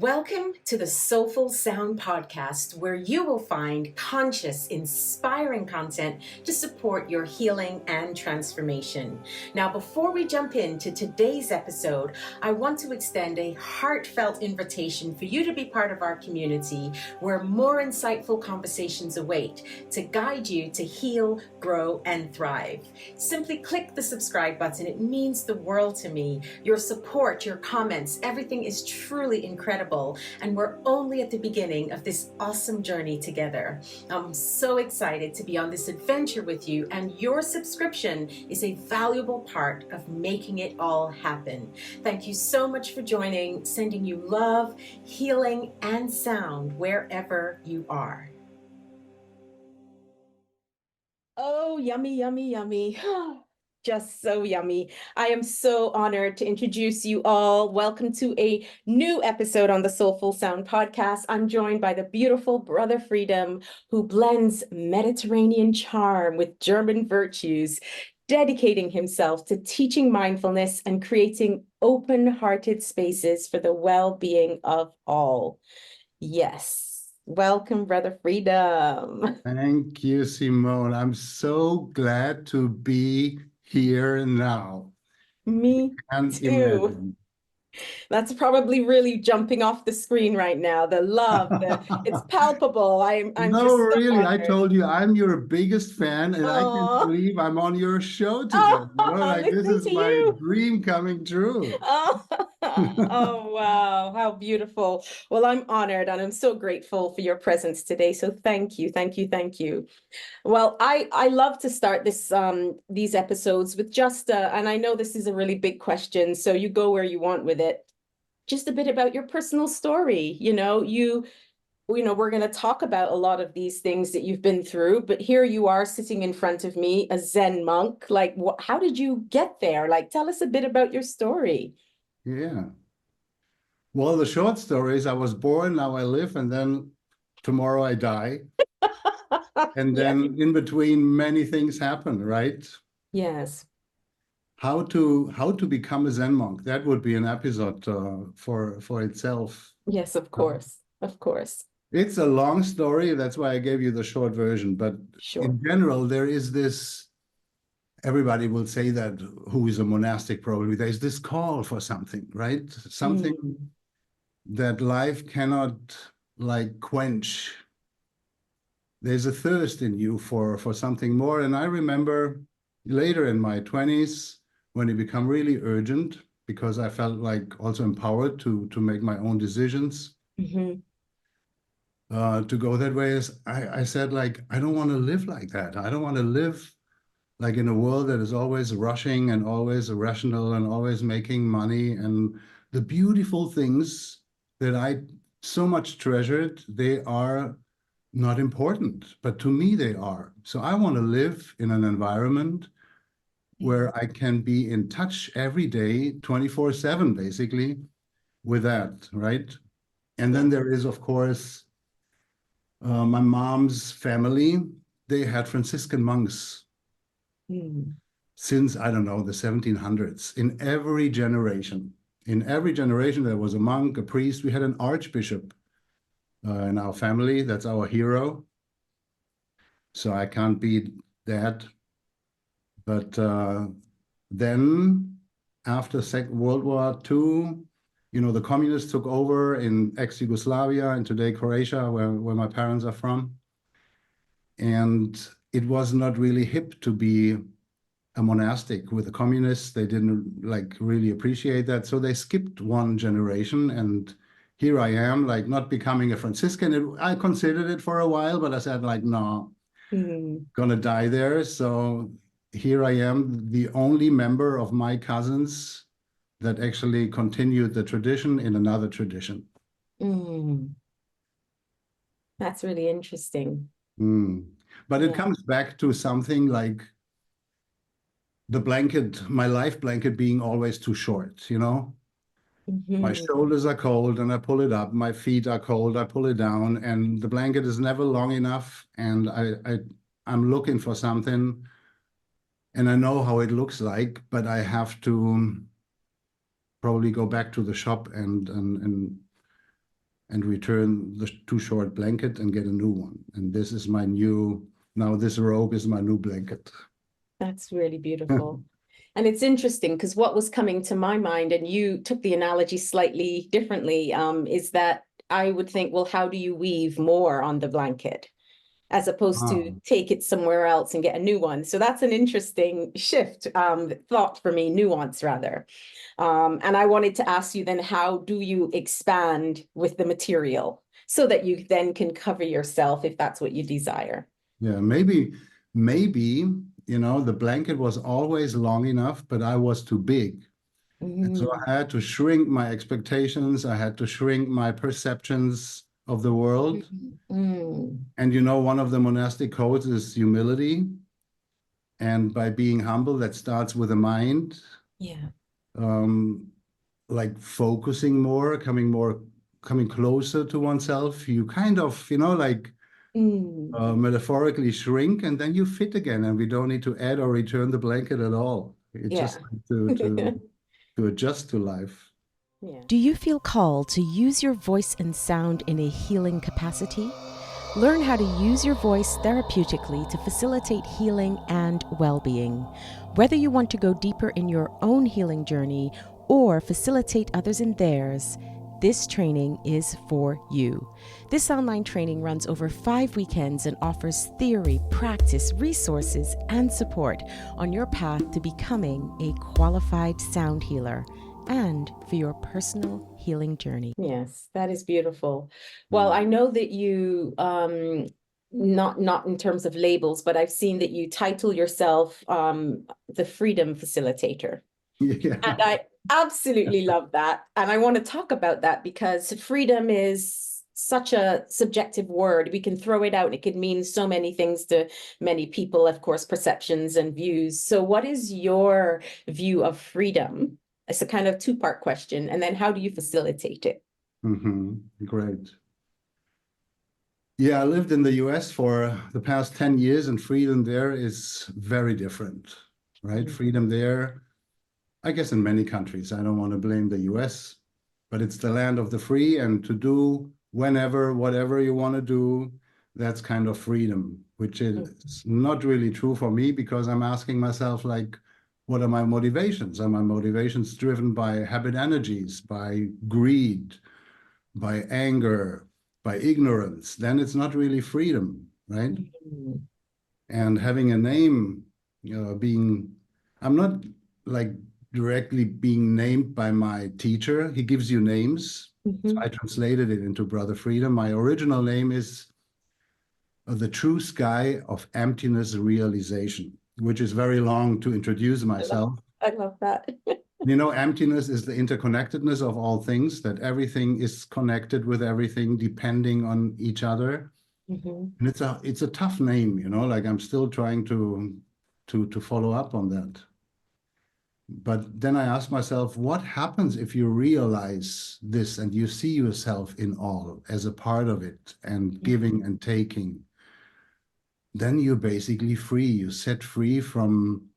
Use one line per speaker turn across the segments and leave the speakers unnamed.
Welcome to the Soulful Sound Podcast, where you will find conscious, inspiring content to support your healing and transformation. Now, before we jump into today's episode, I want to extend a heartfelt invitation for you to be part of our community, where more insightful conversations await to guide you to heal, grow, and thrive. Simply click the subscribe button. It means the world to me. Your support, your comments, everything is truly incredible. And we're only at the beginning of this awesome journey together. I'm so excited to be on this adventure with you, and your subscription is a valuable part of making it all happen. Thank you so much for joining, sending you love, healing, and sound wherever you are. Oh, yummy, yummy, yummy. Just so yummy. I am so honored to introduce you all. Welcome to a new episode on the Soulful Sound Podcast. I'm joined by the beautiful Brother Freedom, who blends Mediterranean charm with German virtues, dedicating himself to teaching mindfulness and creating open-hearted spaces for the well-being of all. Yes. Welcome, Brother Freedom.
Thank you, Simone. I'm so glad to be here now.
Me
And
too.
imagine.
That's probably really jumping off the screen right now. The love, it's palpable. I'm
No,
just so
really, I
honored.
told you I'm your biggest fan, and I can't
Oh,
believe I'm on your show today. Like this
listening
is
to
my
you.
dream coming true.
Oh, oh, wow. How beautiful. Well, I'm honored and I'm so grateful for your presence today. So thank you, thank you, thank you. Well, I love to start these episodes with just and I know this is a really big question, so you go where you want with it. Just a bit about your personal story. We're going to talk about a lot of these things that you've been through, but here you are sitting in front of me, a Zen monk. Like, how did you get there? Like, tell us a bit about your story.
Yeah. Well, the short story is I was born, now I live, and then tomorrow I die. And
Yeah.
then in between, many things happen, right?
Yes.
How to become a Zen monk? That would be an episode for itself.
Yes, of course. Of course.
It's a long story. That's why I gave you the short version. But
Sure.
in general, there is this. Everybody will say that who is a monastic probably there's this call for something, right? Something
Mm.
that life cannot like quench. There's a thirst in you for something more. And I remember later in my 20s when it became really urgent because I felt like also empowered to make my own decisions,
Mm-hmm.
to go that way. Is I said, like, I don't want to live like that. I don't want to live like in a world that is always rushing and always irrational and always making money. And the beautiful things that I so much treasured, they are not important, but to me they are. So I want to live in an environment where I can be in touch every day, 24/7, basically, with that, right? And then
Yeah.
there is, of course, my mom's family. They had Franciscan monks
Mm.
since, I don't know, the 1700s. In every generation, there was a monk, a priest. We had an archbishop in our family. That's our hero. So I can't beat that. But then after World War II, the communists took over in ex-Yugoslavia and today Croatia, where my parents are from. And it was not really hip to be a monastic with the communists. They didn't like really appreciate that. So they skipped one generation. And here I am, like not becoming a Franciscan. I considered it for a while, but I said like, no,
Mm.
gonna die there. So here I am, the only member of my cousins that actually continued the tradition in another tradition.
Mm. That's really interesting.
Mm. But it
Yeah.
comes back to something like the blanket, my life blanket being always too short, My
Mm-hmm.
shoulders are cold and I pull it up. My feet are cold, I pull it down, and the blanket is never long enough. And I'm looking for something and I know how it looks like, but I have to probably go back to the shop and and return the too short blanket and get a new one. And this is my new, now this robe is my new blanket.
That's really beautiful. And it's interesting because what was coming to my mind, and you took the analogy slightly differently, is that I would think, well, how do you weave more on the blanket as opposed to take it somewhere else and get a new one? So that's an interesting shift, thought for me, nuance rather. And I wanted to ask you then, how do you expand with the material so that you then can cover yourself if that's what you desire?
Yeah, maybe, you know, the blanket was always long enough, but I was too big. And so I had to shrink my expectations. I had to shrink my perceptions of the world. And you know, one of the monastic codes is humility. And by being humble, that starts with the mind.
Yeah.
Like focusing more, coming closer to oneself. You kind of, you know, like metaphorically shrink, and then you fit again, and we don't need to add or return the blanket at all. It's
Yeah.
just to adjust to life.
Yeah.
Do you feel called to use your voice and sound in a healing capacity? Learn how to use your voice therapeutically to facilitate healing and well-being. Whether you want to go deeper in your own healing journey or facilitate others in theirs, this training is for you. This online training runs over 5 weekends and offers theory, practice, resources, and support on your path to becoming a qualified sound healer and for your personal healing journey.
Yes, that is beautiful. Well, I know that you not in terms of labels, but I've seen that you title yourself the Freedom Facilitator.
Yeah.
And I absolutely love that. And I want to talk about that because freedom is such a subjective word. We can throw it out and it can mean so many things to many people, of course, perceptions and views. So what is your view of freedom? It's a kind of two-part question. And then how do you facilitate it?
Great. Yeah, I lived in the US for the past 10 years, and freedom there is very different, right? Freedom there, I guess in many countries, I don't want to blame the US, but it's the land of the free, and to do whenever, whatever you want to do, that's kind of freedom, which is not really true for me because I'm asking myself, like, what are my motivations? Are my motivations driven by habit energies, by greed, by anger, by ignorance? Then it's not really freedom, right? And having a name, I'm not like directly being named by my teacher. He gives you names. So I translated it into Brother Freedom. My original name is The True Sky of Emptiness Realization, which is very long to introduce myself.
I love that.
You know, emptiness is the interconnectedness of all things, that everything is connected with everything, depending on each other. And it's a tough name, you know, like I'm still trying to follow up on that. But then I ask myself, what happens if you realize this and you see yourself in all as a part of it and giving and taking? Then you're basically free. You're set free from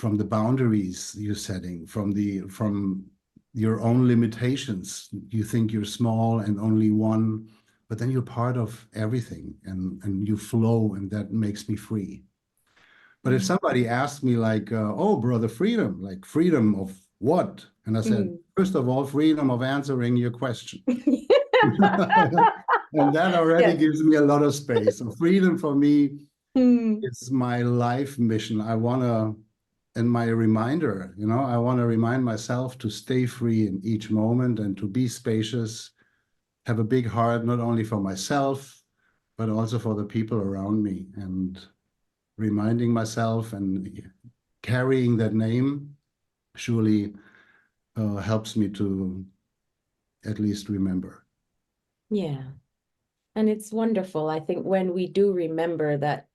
the boundaries you're setting, from your own limitations. You think you're small and only one, but then you're part of everything and you flow, and that makes me free. But if somebody asked me like, oh, Brother Freedom, like freedom of what? And I said, first of all, freedom of answering your question. And that already gives me a lot of space. So freedom for me is my life mission. I want to, and my reminder, you know, I want to remind myself to stay free in each moment and to be spacious, have a big heart, not only for myself, but also for the people around me. And reminding myself and carrying that name surely helps me to at least remember.
Yeah. And it's wonderful. I think when we do remember that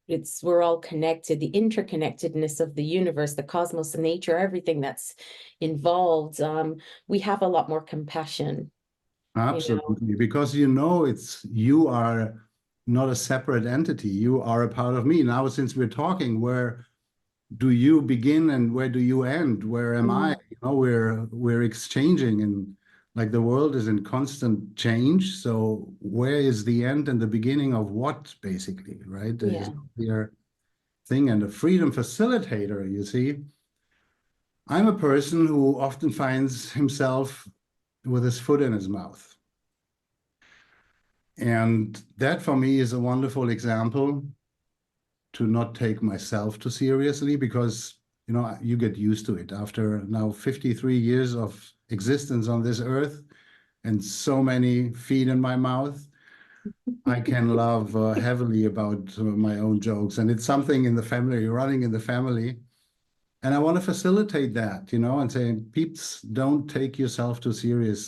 we're all connected, the interconnectedness of the universe, the cosmos, the nature, everything that's involved, we have a lot more compassion.
Absolutely, because you are not a separate entity. You are a part of me. Now, since we're talking, where do you begin and where do you end? Where am I? You know, we're exchanging, and Like the world is in constant change. So where is the end and the beginning of what, basically, right? There is
Yeah.
no clear thing. And a freedom facilitator, you see, I'm a person who often finds himself with his foot in his mouth. And that for me is a wonderful example to not take myself too seriously, because you get used to it after now 53 years of existence on this earth and so many feet in my mouth. I can laugh heavily about my own jokes, and it's something in the family, running in the family. And I want to facilitate that, and say, peeps, don't take yourself too serious.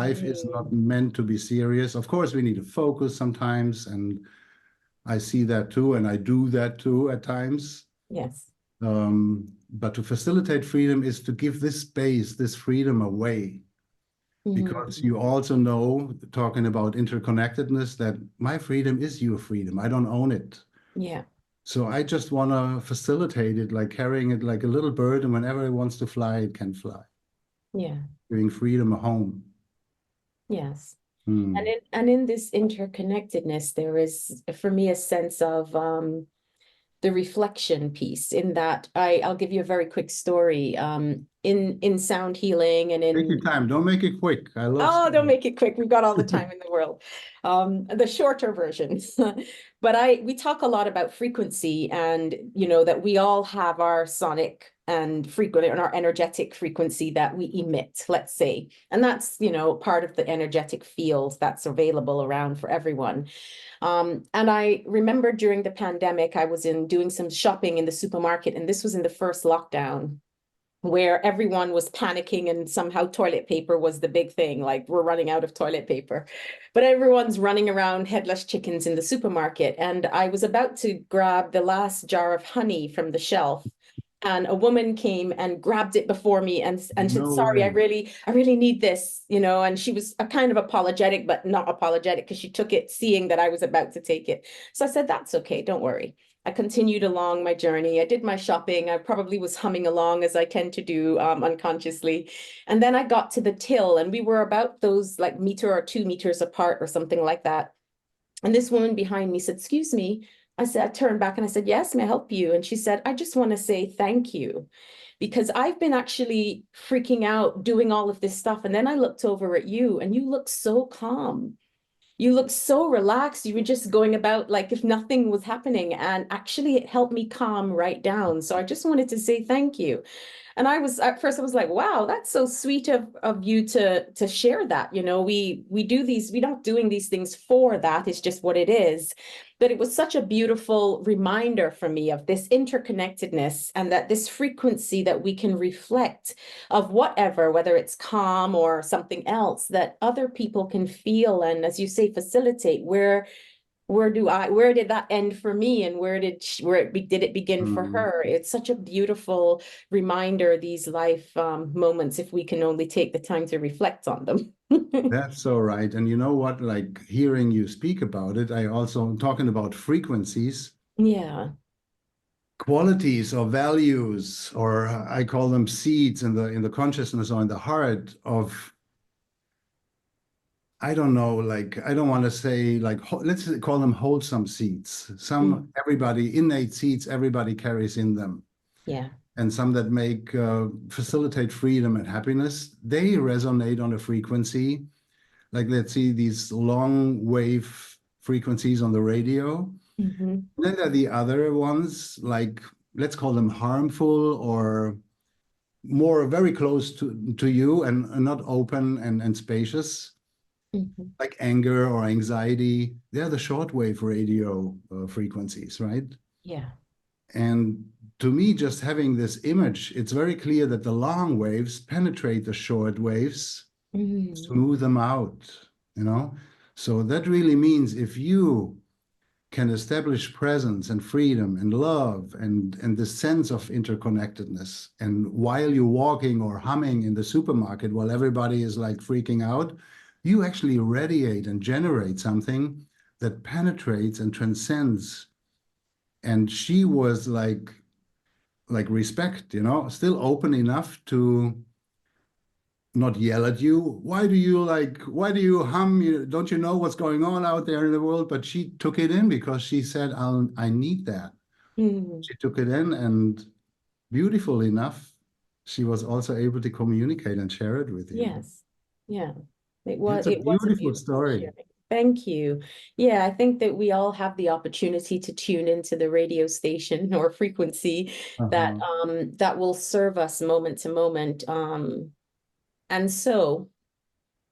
Life is not
Mm.
meant to be serious. Of course, we need to focus sometimes, and I see that too, and I do that too at times.
Yes.
But to facilitate freedom is to give this space, this freedom away. Because
Mm.
you also know, talking about interconnectedness, that my freedom is your freedom. I don't own it.
Yeah.
So I just want to facilitate it, like carrying it like a little bird, and whenever it wants to fly, it can fly,
Yeah.
giving freedom a home.
Yes. And
Hmm.
in this interconnectedness, there is for me a sense of the reflection piece, in that I'll give you a very quick story. In sound healing and
Take your
in
time. Don't make it quick. I love
Oh, don't
stories.
make it quick. We've got all the time in the world. The shorter version. But we talk a lot about frequency, and that we all have our sonic and frequent and our energetic frequency that we emit, let's say. And that's, part of the energetic field that's available around for everyone. And I remember during the pandemic, I was doing some shopping in the supermarket, and this was in the first lockdown, where everyone was panicking and somehow toilet paper was the big thing. Like, we're running out of toilet paper, but everyone's running around headless chickens in the supermarket. And I was about to grab the last jar of honey from the shelf, and a woman came and grabbed it before me and said,
No
sorry,
way.
I really need this, and she was a kind of apologetic, but not apologetic, because she took it seeing that I was about to take it. So I said, that's okay, don't worry. I continued along my journey. I did my shopping. I probably was humming along, as I tend to do unconsciously. And then I got to the till, and we were about those like meter or 2 meters apart or something like that. And this woman behind me said, excuse me. I turned back and I said, yes, may I help you? And she said, I just want to say thank you, because I've been actually freaking out doing all of this stuff. And then I looked over at you, and you look so calm. You look so relaxed. You were just going about like if nothing was happening. And actually, it helped me calm right down. So I just wanted to say thank you. And at first I was like, wow, that's so sweet of you to share that. We do these, we're not doing these things for that. It's just what it is. But it was such a beautiful reminder for me of this interconnectedness, and that this frequency that we can reflect of whatever, whether it's calm or something else, that other people can feel. And as you say, facilitate where did that end for me, and did it begin for
Hmm.
her? It's such a beautiful reminder, these life moments, if we can only take the time to reflect on them.
That's so right. And you know what? Like, hearing you speak about it, I also talking about frequencies,
Yeah.
qualities or values, or I call them seeds in the consciousness or in the heart of, I don't know, like, I don't want to say, like, let's call them wholesome seeds.
Mm.
Everybody, innate seeds, everybody carries in them.
Yeah.
And some that facilitate freedom and happiness, they resonate on a frequency. Like, let's see these long wave frequencies on the radio.
Hmm.
Then there are the other ones, like, let's call them harmful, or more very close to you, and not open and spacious,
Hmm.
like anger or anxiety. They're the shortwave radio frequencies, right?
Yeah.
And to me, just having this image, it's very clear that the long waves penetrate the short waves,
Mm.
smooth them out, you know? So that really means if you can establish presence and freedom and love and the sense of interconnectedness, and while you're walking or humming in the supermarket while everybody is like freaking out, you actually radiate and generate something that penetrates and transcends. And she was like respect, still open enough to not yell at you. Why do you hum? Don't you know what's going on out there in the world? But she took it in because she said, I need that.
Mm.
She took it in, and beautiful enough, she was also able to communicate and share it with you.
Yes. Yeah.
It's a
It was a
beautiful
beautiful
story.
sharing. Thank you. Yeah, I think that we all have the opportunity to tune into the radio station or frequency that
Uh-huh.
that will serve us moment to moment. And so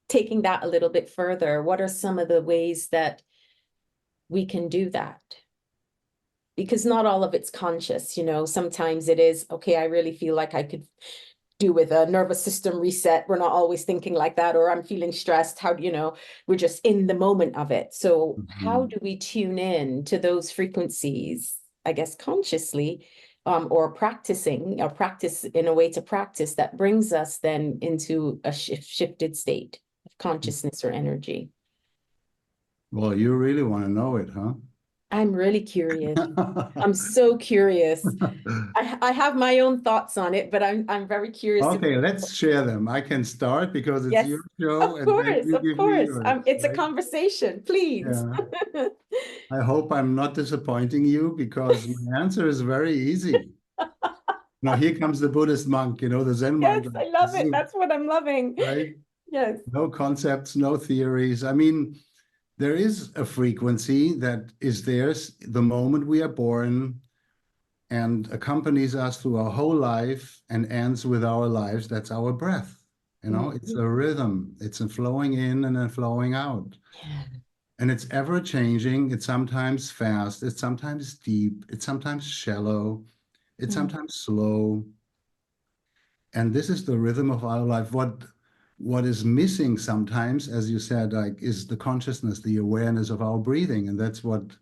taking that a little bit further, what are some of the ways that we can do that? Because not all of it's conscious, you know, sometimes it is, okay, I really feel like I could do with a nervous system reset. We're not always thinking like that, or I'm feeling stressed. How do you know? We're just in the moment of it. So how
Mhm.
do we tune in to those frequencies, I guess, consciously, or practicing, or practice in a way to practice that brings us then into a shifted state of consciousness or energy?
Well, you really want to know it, huh?
I'm really curious. I'm so curious. I have my own thoughts on it, but I'm very curious to.
Okay, let's share them. I can start because it's
Yes,
your show, and then you
of
give me
course.
yours,
It's a
right?
conversation, please.
Yeah. I hope I'm not disappointing you because my answer is very easy. Now, here comes the Buddhist monk, the Zen
Yes,
monk,
I love it. That's what I'm loving.
right?
Yes.
No concepts, no theories. I mean, there is a frequency that is there the moment we are born and accompanies us through our whole life and ends with our lives. That's our breath. It's
Mhm.
a rhythm. It's a flowing in and a flowing out.
Yeah.
And it's ever changing. It's sometimes fast. It's sometimes deep. It's sometimes shallow. It's
Mm.
sometimes slow. And this is the rhythm of our life. What is missing sometimes, as you said, like, is the consciousness, the awareness of our breathing. And that's what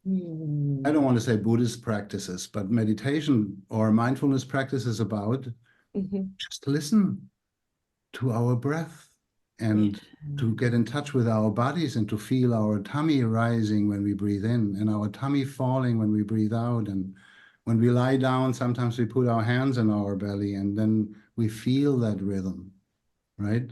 I
Mm.
don't want to say Buddhist practices, but meditation or mindfulness practice is about.
Mhm.
Just listen to our breath
Yeah.
and to get in touch with our bodies and to feel our tummy rising when we breathe in and our tummy falling when we breathe out. And when we lie down, sometimes we put our hands on our belly and then we feel that rhythm, right?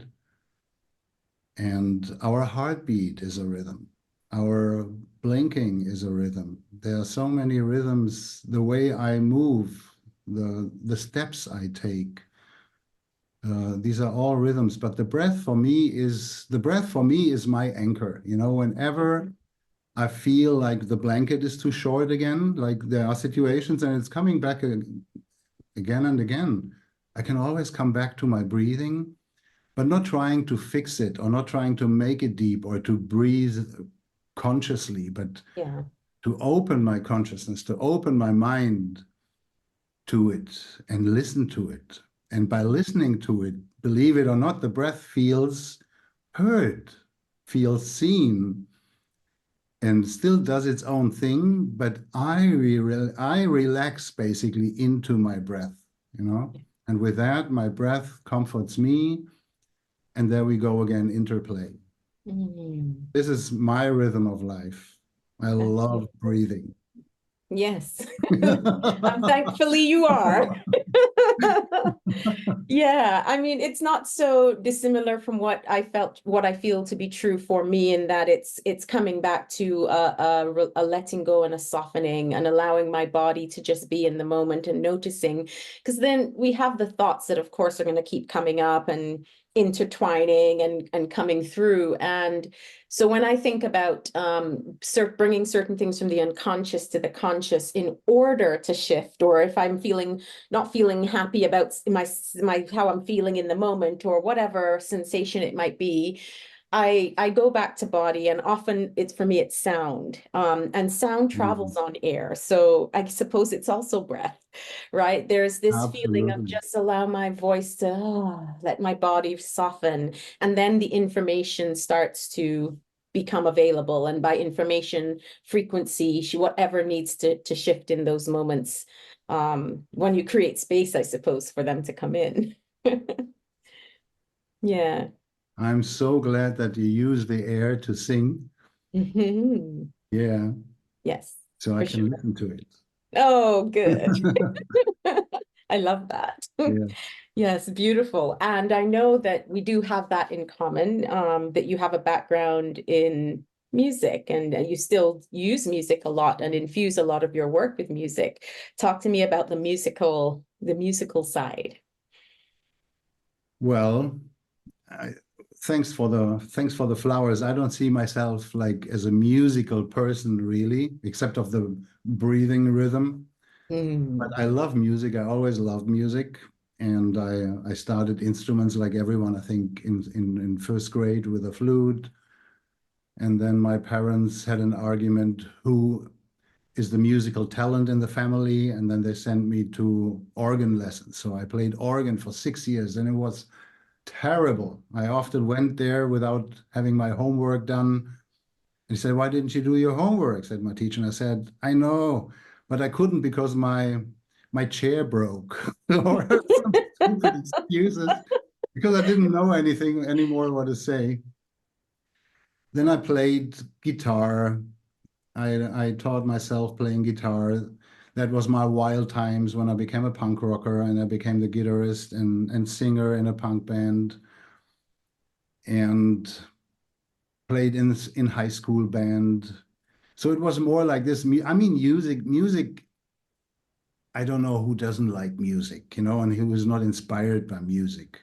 And our heartbeat is a rhythm. Our blinking is a rhythm. There are so many rhythms. The way I move, the steps I take, these are all rhythms, but the breath for me is my anchor. Whenever I feel like the blanket is too short again, like there are situations and it's coming back again and again, I can always come back to my breathing, but not trying to fix it or not trying to make it deep or to breathe consciously, but
Yeah.
to open my consciousness, to open my mind to it and listen to it. And by listening to it, believe it or not, the breath feels heard, feels seen, and still does its own thing. But I relax basically into my breath. And with that, my breath comforts me. And there we go again, interplay.
Mm.
This is my rhythm of life. I
That's
love
beautiful.
breathing.
Yes. Thankfully you are. Yeah, I mean, it's not so dissimilar from what I feel to be true for me, in that it's coming back to a letting go and a softening and allowing my body to just be in the moment and noticing, because then we have the thoughts that, of course, are going to keep coming up and intertwining and coming through. And so when I think about bringing certain things from the unconscious to the conscious in order to shift, or if I'm not feeling happy about my how I'm feeling in the moment, or whatever sensation it might be, I go back to body, and often it's sound, and sound
Mhm.
travels on air, so I suppose it's also breath, right? There's this feeling of
Absolutely.
just allow my voice to let my body soften, and then the information starts to become available, and by information, frequency, whatever needs to shift in those moments, when you create space, I suppose, for them to come in. Yeah.
I'm so glad that you use the air to sing.
Mhm.
Yeah,
Yes,
so I
for
can
sure.
listen to it.
Oh, good. I love that.
Yeah.
Yes, beautiful. And I know that we do have that in common, that you have a background in music and you still use music a lot and infuse a lot of your work with music. Talk to me about the musical side.
Well, I, thanks for the flowers. I don't see myself like as a musical person really, except of the breathing rhythm. But
Mm.
I love music. I always loved music, and I started instruments like everyone. I think in first grade with a flute, and then my parents had an argument who is the musical talent in the family, and then they sent me to organ lessons. So I played organ for 6 years, and it was terrible. I often went there without having my homework done. And he said, "Why didn't you do your homework?" said my teacher. And I said, "I know, but I couldn't because my chair broke." Or some stupid excuses because I didn't know anything anymore what to say. Then I played guitar. I taught myself playing guitar. That was my wild times when I became a punk rocker and I became the guitarist and singer in a punk band and played in high school band. So it was more like this. I mean, music. I don't know who doesn't like music, and who is not inspired by music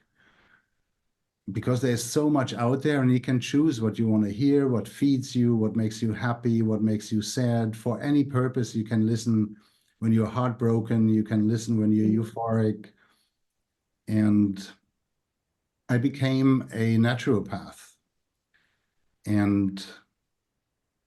because there's so much out there and you can choose what you want to hear, what feeds you, what makes you happy, what makes you sad. For any purpose, you can listen when you're heartbroken, you can listen when you're euphoric. And I became a naturopath. And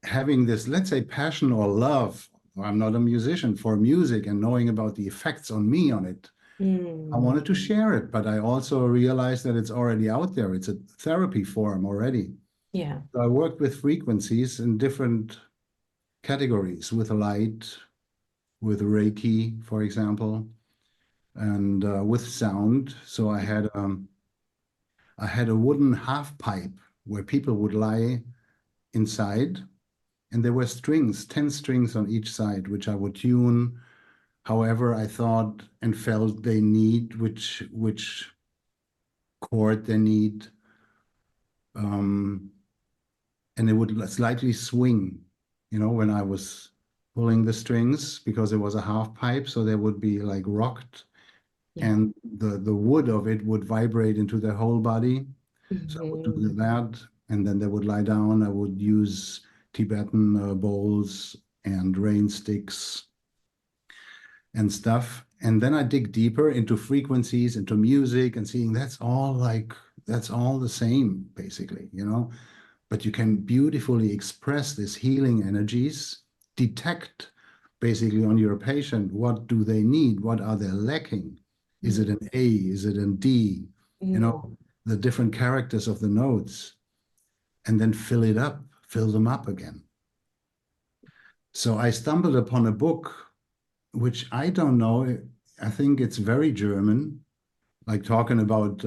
having this, let's say, passion or love, I'm not a musician, for music and knowing about the effects on me on it, I
Mm.
wanted to share it, but I also realized that it's already out there. It's a therapy form already.
Yeah.
So I worked with frequencies in different categories, with light, with Reiki, for example, and with sound. So I had a wooden half pipe where people would lie inside, and there were strings, 10 strings on each side, which I would tune however I thought and felt they need, which chord they need. Um, and it would slightly swing, when I was pulling the strings because it was a half pipe, so they would be like rocked,
Yeah.
and the wood of it would vibrate into their whole body. So I would do
Mhm.
that, and then they would lie down. I would use Tibetan bowls and rain sticks and stuff. And then I dig deeper into frequencies, into music, and seeing that's all the same, basically. But you can beautifully express these healing energies, detect basically on your patient what do they need, what are they lacking? Is it
Mm.
an A? Is it an D? You
Mm.
know, the different characters of the notes, and then fill them up again. So I stumbled upon a book, which I don't know. I think it's very German, like talking about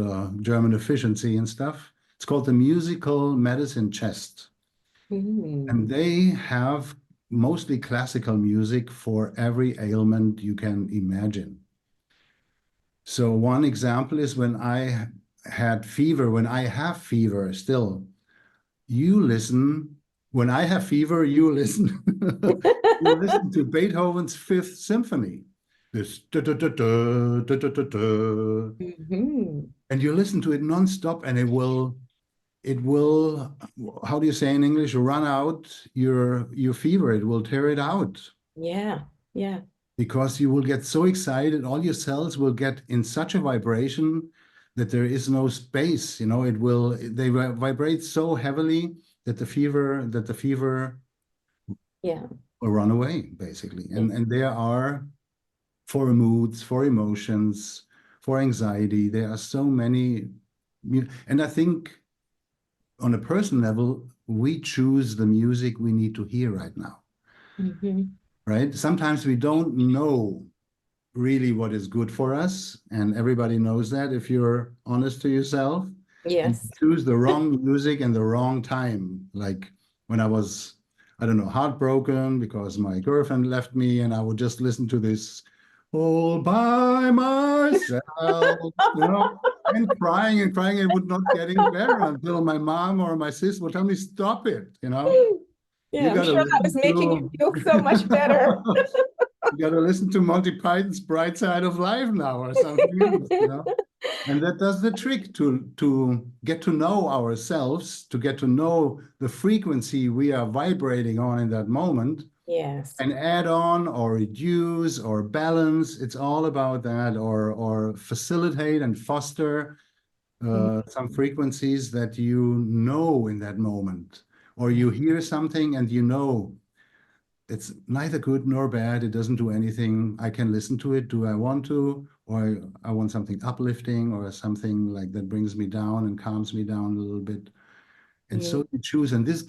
German efficiency and stuff. It's called the Musical Medicine Chest.
Mm.
And they have mostly classical music for every ailment you can imagine. So one example is when I had fever, when I have fever still, you listen. When I have fever, you listen. You listen to Beethoven's Fifth Symphony. This da da da da da da da da.
Mhm.
And you listen to it nonstop, and it will, how do you say in English, run out your fever. It will tear it out
Yeah. Yeah.
because you will get so excited. All your cells will get in such a vibration that there is no space. They vibrate so heavily that the fever
Yeah.
will run away, basically.
Yeah.
And there are, for moods, for emotions, for anxiety, there are so many. And I think on a personal level, we choose the music we need to hear right now,
Mhm.
right? Sometimes we don't know really what is good for us, and everybody knows that if you're honest to yourself, and
Yes.
choose the wrong music and the wrong time. Like when I was, I don't know, heartbroken because my girlfriend left me, and I would just listen to this all by myself, and crying and crying. It would not getting better until my mom or my sister would tell me, stop it, You
Yeah, I'm
got to
sure that was
listen
making you
to
feel so much better.
you got to listen to Monty Python's Bright Side of Life now or something else. And that does the trick to get to know ourselves, to get to know the frequency we are vibrating on in that moment,
Yes.
and add on or reduce or balance. It's all about that, or facilitate and foster some frequencies that you know in that moment, or you hear something and it's neither good nor bad. It doesn't do anything. I can listen to it. Do I want to? Or I want something uplifting or something like that brings me down and calms me down a little bit. And so you choose, and this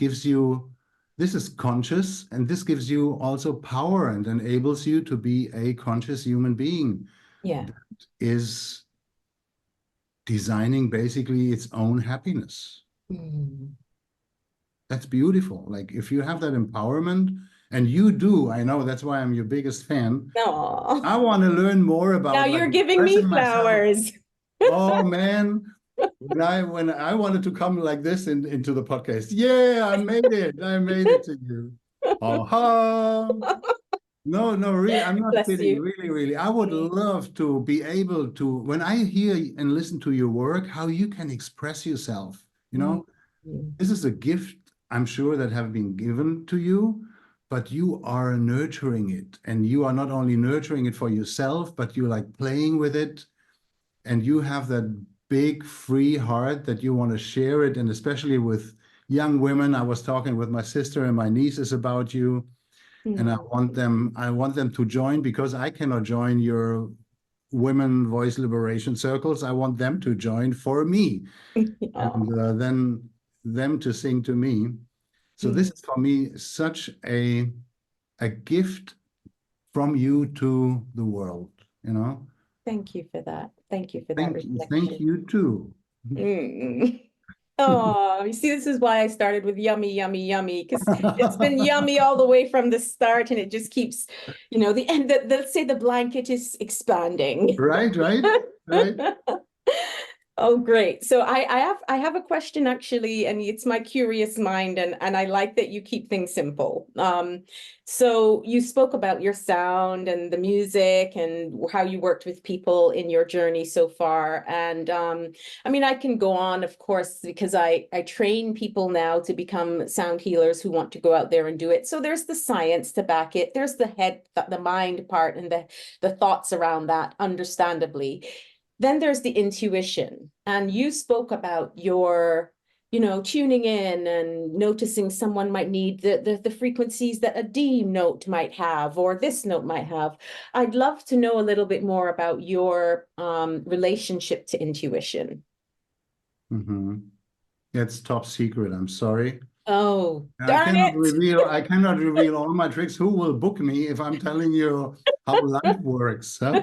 is conscious, and this gives you also power and enables you to be a conscious human being
Yeah.
that is designing basically its own happiness.
Mm.
That's beautiful. Like if you have that empowerment, and you do, I know that's why I'm your biggest fan.
Aw.
I want to learn more
Now
about like
you're giving me
expressing myself.
flowers.
Oh man, when I wanted to come like this into the podcast, yeah, I made it. I made it to you. Ha. No, no, really, I'm not
Bless
kidding.
you.
Really, really. I would love to be able to, when I hear and listen to your work, how you can express yourself.
Mm. Mm.
This is a gift, I'm sure, that have been given to you, but you are nurturing it. And you are not only nurturing it for yourself, but you like playing with it. And you have that big, free heart that you want to share it. And especially with young women, I was talking with my sister and my nieces about you. And
Mm.
I want them to join because I cannot join your women voice liberation circles. I want them to join for me,
Aw.
and then them to sing to me. So this
Mm.
is for me such a gift from you to the world,
Thank you for that. Thank you for that
Thank
reflection.
you too.
Mm. Oh, you see, this is why I started with yummy, yummy, yummy, because it's been yummy all the way from the start, and it just keeps, the end. Let's say the blanket is expanding.
Right, right, right.
Oh, great. So I have a question actually, and it's my curious mind, and I like that you keep things simple. So you spoke about your sound and the music and how you worked with people in your journey so far. And I mean, I can go on, of course, because I train people now to become sound healers who want to go out there and do it. So there's the science to back it. There's the head, the mind part, and the thoughts around that, understandably. Then there's the intuition. And you spoke about your, tuning in and noticing someone might need the frequencies that a D note might have or this note might have. I'd love to know a little bit more about your relationship to intuition.
Mm-hmm. It's top secret. I'm sorry.
Oh,
I
darn
cannot
it.
reveal I cannot reveal all my tricks. Who will book me if I'm telling you how life works? Huh?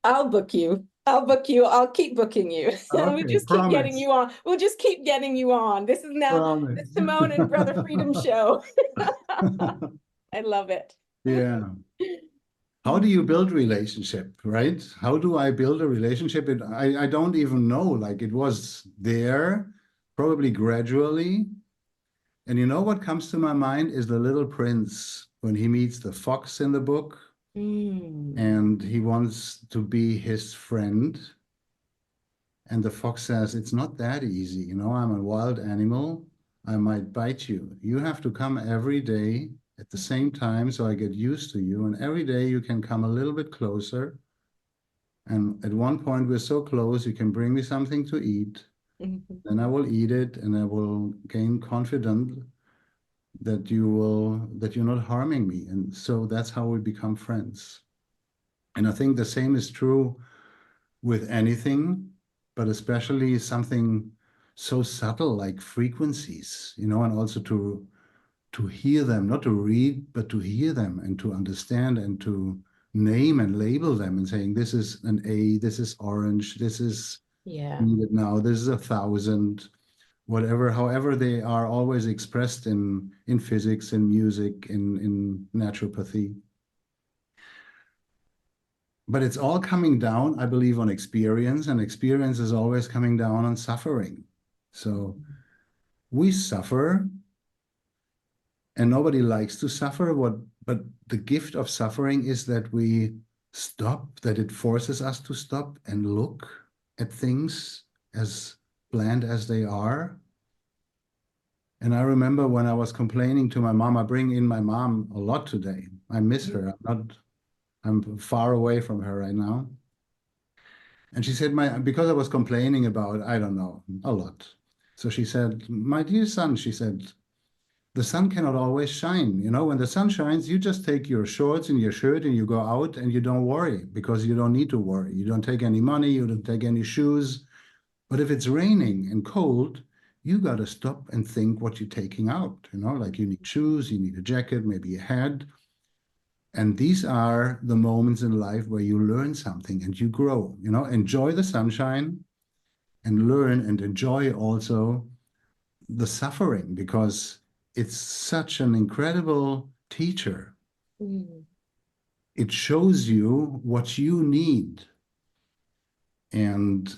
I'll book you. I'll book you. I'll keep booking you. We
Okay,
just keep getting
promise.
you on. We'll just keep getting you on. This is now the
Promise.
Simone and Brother Freedom show. I love it.
Yeah. How do you build relationship, right? How do I build a relationship? I don't even know. Like it was there, probably gradually. And you know what comes to my mind is the little prince when he meets the fox in the book
Mm.
and he wants to be his friend. And the fox says, it's not that easy. I'm a wild animal. I might bite you. You have to come every day at the same time so I get used to you. And every day you can come a little bit closer. And at one point we're so close, you can bring me something to eat.
Mhm.
Then I will eat it and I will gain confidence that you're not harming me. And so that's how we become friends. And I think the same is true with anything, but especially something so subtle like frequencies, and also to hear them, not to read, but to hear them and to understand and to name and label them and saying, this is an A, this is orange, this is
Yeah.
needed now, this is 1,000, whatever, however they are always expressed in physics, in music, in naturopathy. But it's all coming down, I believe, on experience, and experience is always coming down on suffering. So we suffer, and nobody likes to suffer. But the gift of suffering is that we stop, that it forces us to stop and look at things as bland as they are. And I remember when I was complaining to my mom, I bring in my mom a lot today. I miss her. I'm far away from her right now. And she said, because I was complaining about, I don't know, a lot. So she said, my dear son, she said, the sun cannot always shine. You know, when the sun shines, you just take your shorts and your shirt and you go out and you don't worry because you don't need to worry. You don't take any money, you don't take any shoes. But if it's raining and cold, you got to stop and think what you're taking out. You know, like you need shoes, you need a jacket, maybe a hat. And these are the moments in life where you learn something and you grow. You know, enjoy the sunshine and learn and enjoy also the suffering because it's such an incredible teacher.
Mm.
It shows you what you need. And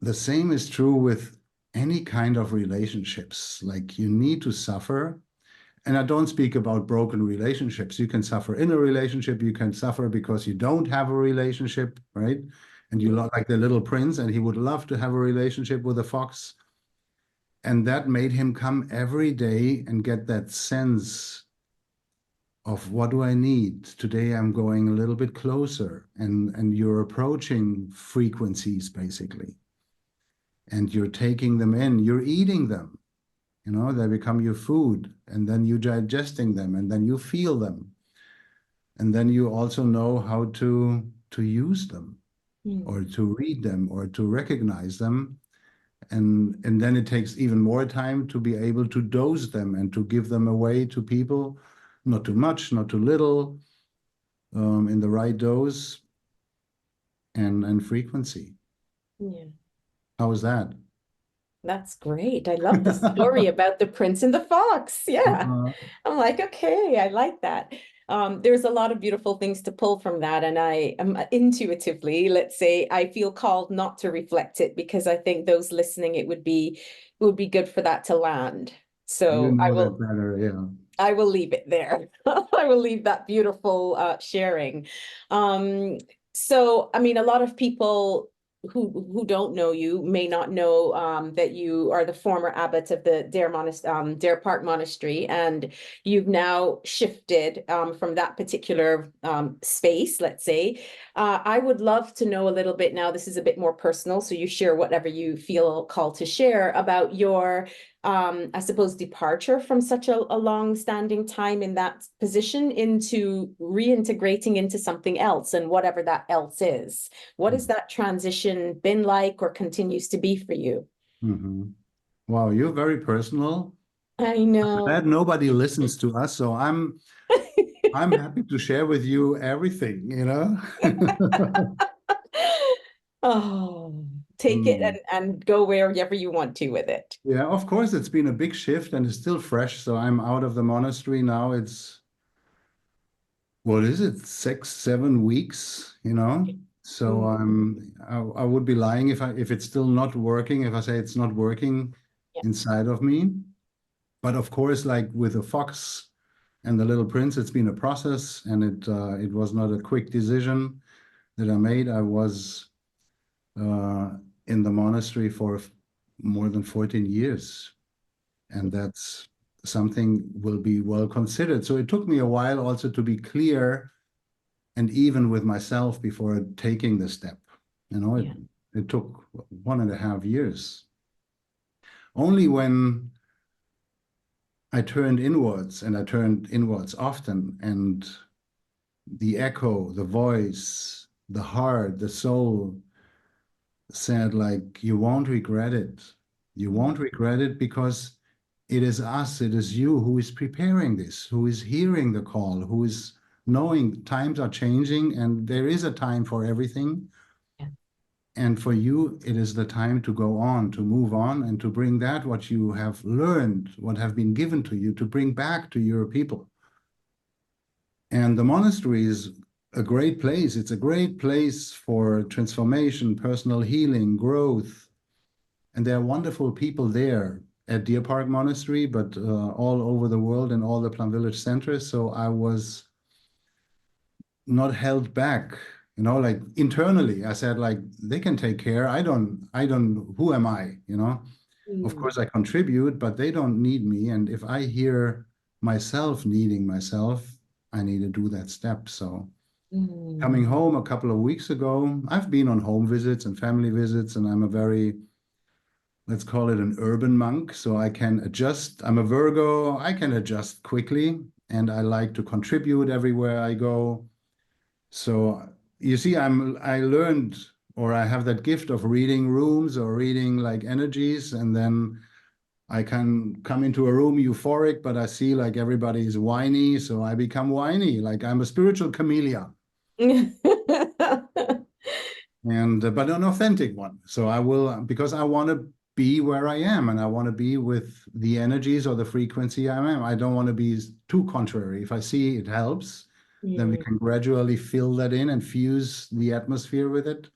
the same is true with any kind of relationships. Like you need to suffer. And I don't speak about broken relationships. You can suffer in a relationship. You can suffer because you don't have a relationship, right? And you look like the little prince, and he would love to have a relationship with a fox. And that made him come every day and get that sense of what do I need? Today I'm going a little bit closer, and you're approaching frequencies basically. And you're taking them in, you're eating them. You know, they become your food, and then you digesting them, and then you feel them. And then you also know how to use them or to read them or to recognize them. And then it takes even more time to be able to dose them and to give them away to people, not too much, not too little, in the right dose and frequency.
Yeah.
How is that?
That's great. I love the story about the prince and the fox. Yeah.
Uh,
I'm like, okay, I like that. There's a lot of beautiful things to pull from that. And I am intuitively, let's say, I feel called not to reflect it because I think those listening, it would be good for that to land.
you
So I
know that
will
better, yeah.
I will leave it there. I will leave that beautiful sharing. So, I mean, a lot of people who don't know you may not know that you are the former abbot of the Dare Park Monastery, and you've now shifted from that particular space, let's say. I would love to know a little bit now. This is a bit more personal, so you share whatever you feel called to share about your I suppose, departure from such a long-standing time in that position into reintegrating into something else and whatever that else is. What has that transition been like or continues to be for you?
Mm-hmm. Wow, you're very personal.
I
I'm
know.
glad nobody listens to us, so I'm happy to share with you everything, you know?
Oh, take it
Mm.
and go wherever you want to with it.
Yeah, of course, it's been a big shift and it's still fresh. So I'm out of the monastery now. It's, what is it, 6, 7 weeks, you know? So
Mm,
I would be lying if it's still not working, if I say it's not working
yeah,
inside of me. But of course, like with the fox and the little prince, it's been a process, and it was not a quick decision that I made. I was uh, in the monastery for more than 14 years, and that's something will be well considered. So it took me a while also to be clear and even with myself before taking the step. You know,
yeah,
it took 1.5 years. Only when I turned inwards, and I turned inwards often, and the echo, the voice, the heart, the soul said, like, you won't regret it. You won't regret it because it is us, it is you who is preparing this, who is hearing the call, who is knowing times are changing and there is a time for everything.
yeah.
And for you, it is the time to go on, to move on, and to bring that, what you have learned, what have been given to you, to bring back to your people. And the monastery is a great place. It's a great place for transformation, personal healing, growth. And there are wonderful people there at Deer Park Monastery, but all over the world in all the Plum Village centers. So I was not held back, like internally. I said, like, they can take care. I don't, who am I, Of course I contribute, but they don't need me. And if I hear myself needing myself, I need to do that step. So coming home a couple of weeks ago, I've been on home visits and family visits, and I'm a very, let's call it an urban monk. So I can adjust. I'm a Virgo. I can adjust quickly, and I like to contribute everywhere I go. So you see, I learned, or I have that gift of reading rooms or reading like energies, and then I can come into a room euphoric, but I see like everybody's whiny, so I become whiny. Like I'm a spiritual chameleon. And but an authentic one. So I will, because I want to be where I am, and I want to be with the energies or the frequency I am. I don't want to be too contrary. If I see it helps, then we can gradually fill that in and fuse the atmosphere with it.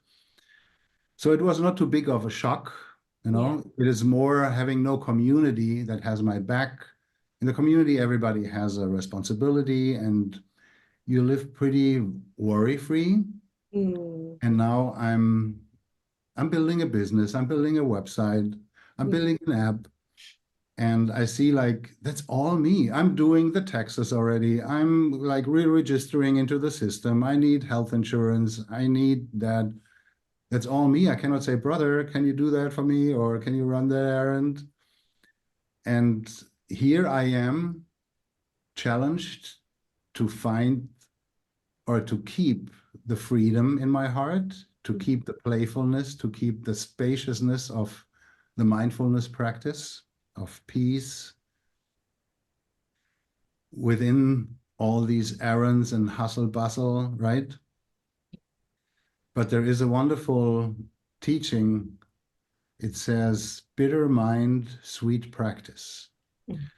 So it was not too big of a shock, It is more having no community that has my back. In the community, everybody has a responsibility, and you live pretty worry-free. And now I'm building a business, I'm building a website, I'm building an app, and I see like that's all me. I'm doing the taxes already. I'm like re-registering into the system. I need health insurance. I need that. That's all me. I cannot say, brother, can you do that for me? Or can you run the errand? And here I am challenged to find or to keep the freedom in my heart, to keep the playfulness, to keep the spaciousness of the mindfulness practice of peace within all these errands and hustle bustle, right? But there is a wonderful teaching. It says, bitter mind, sweet practice.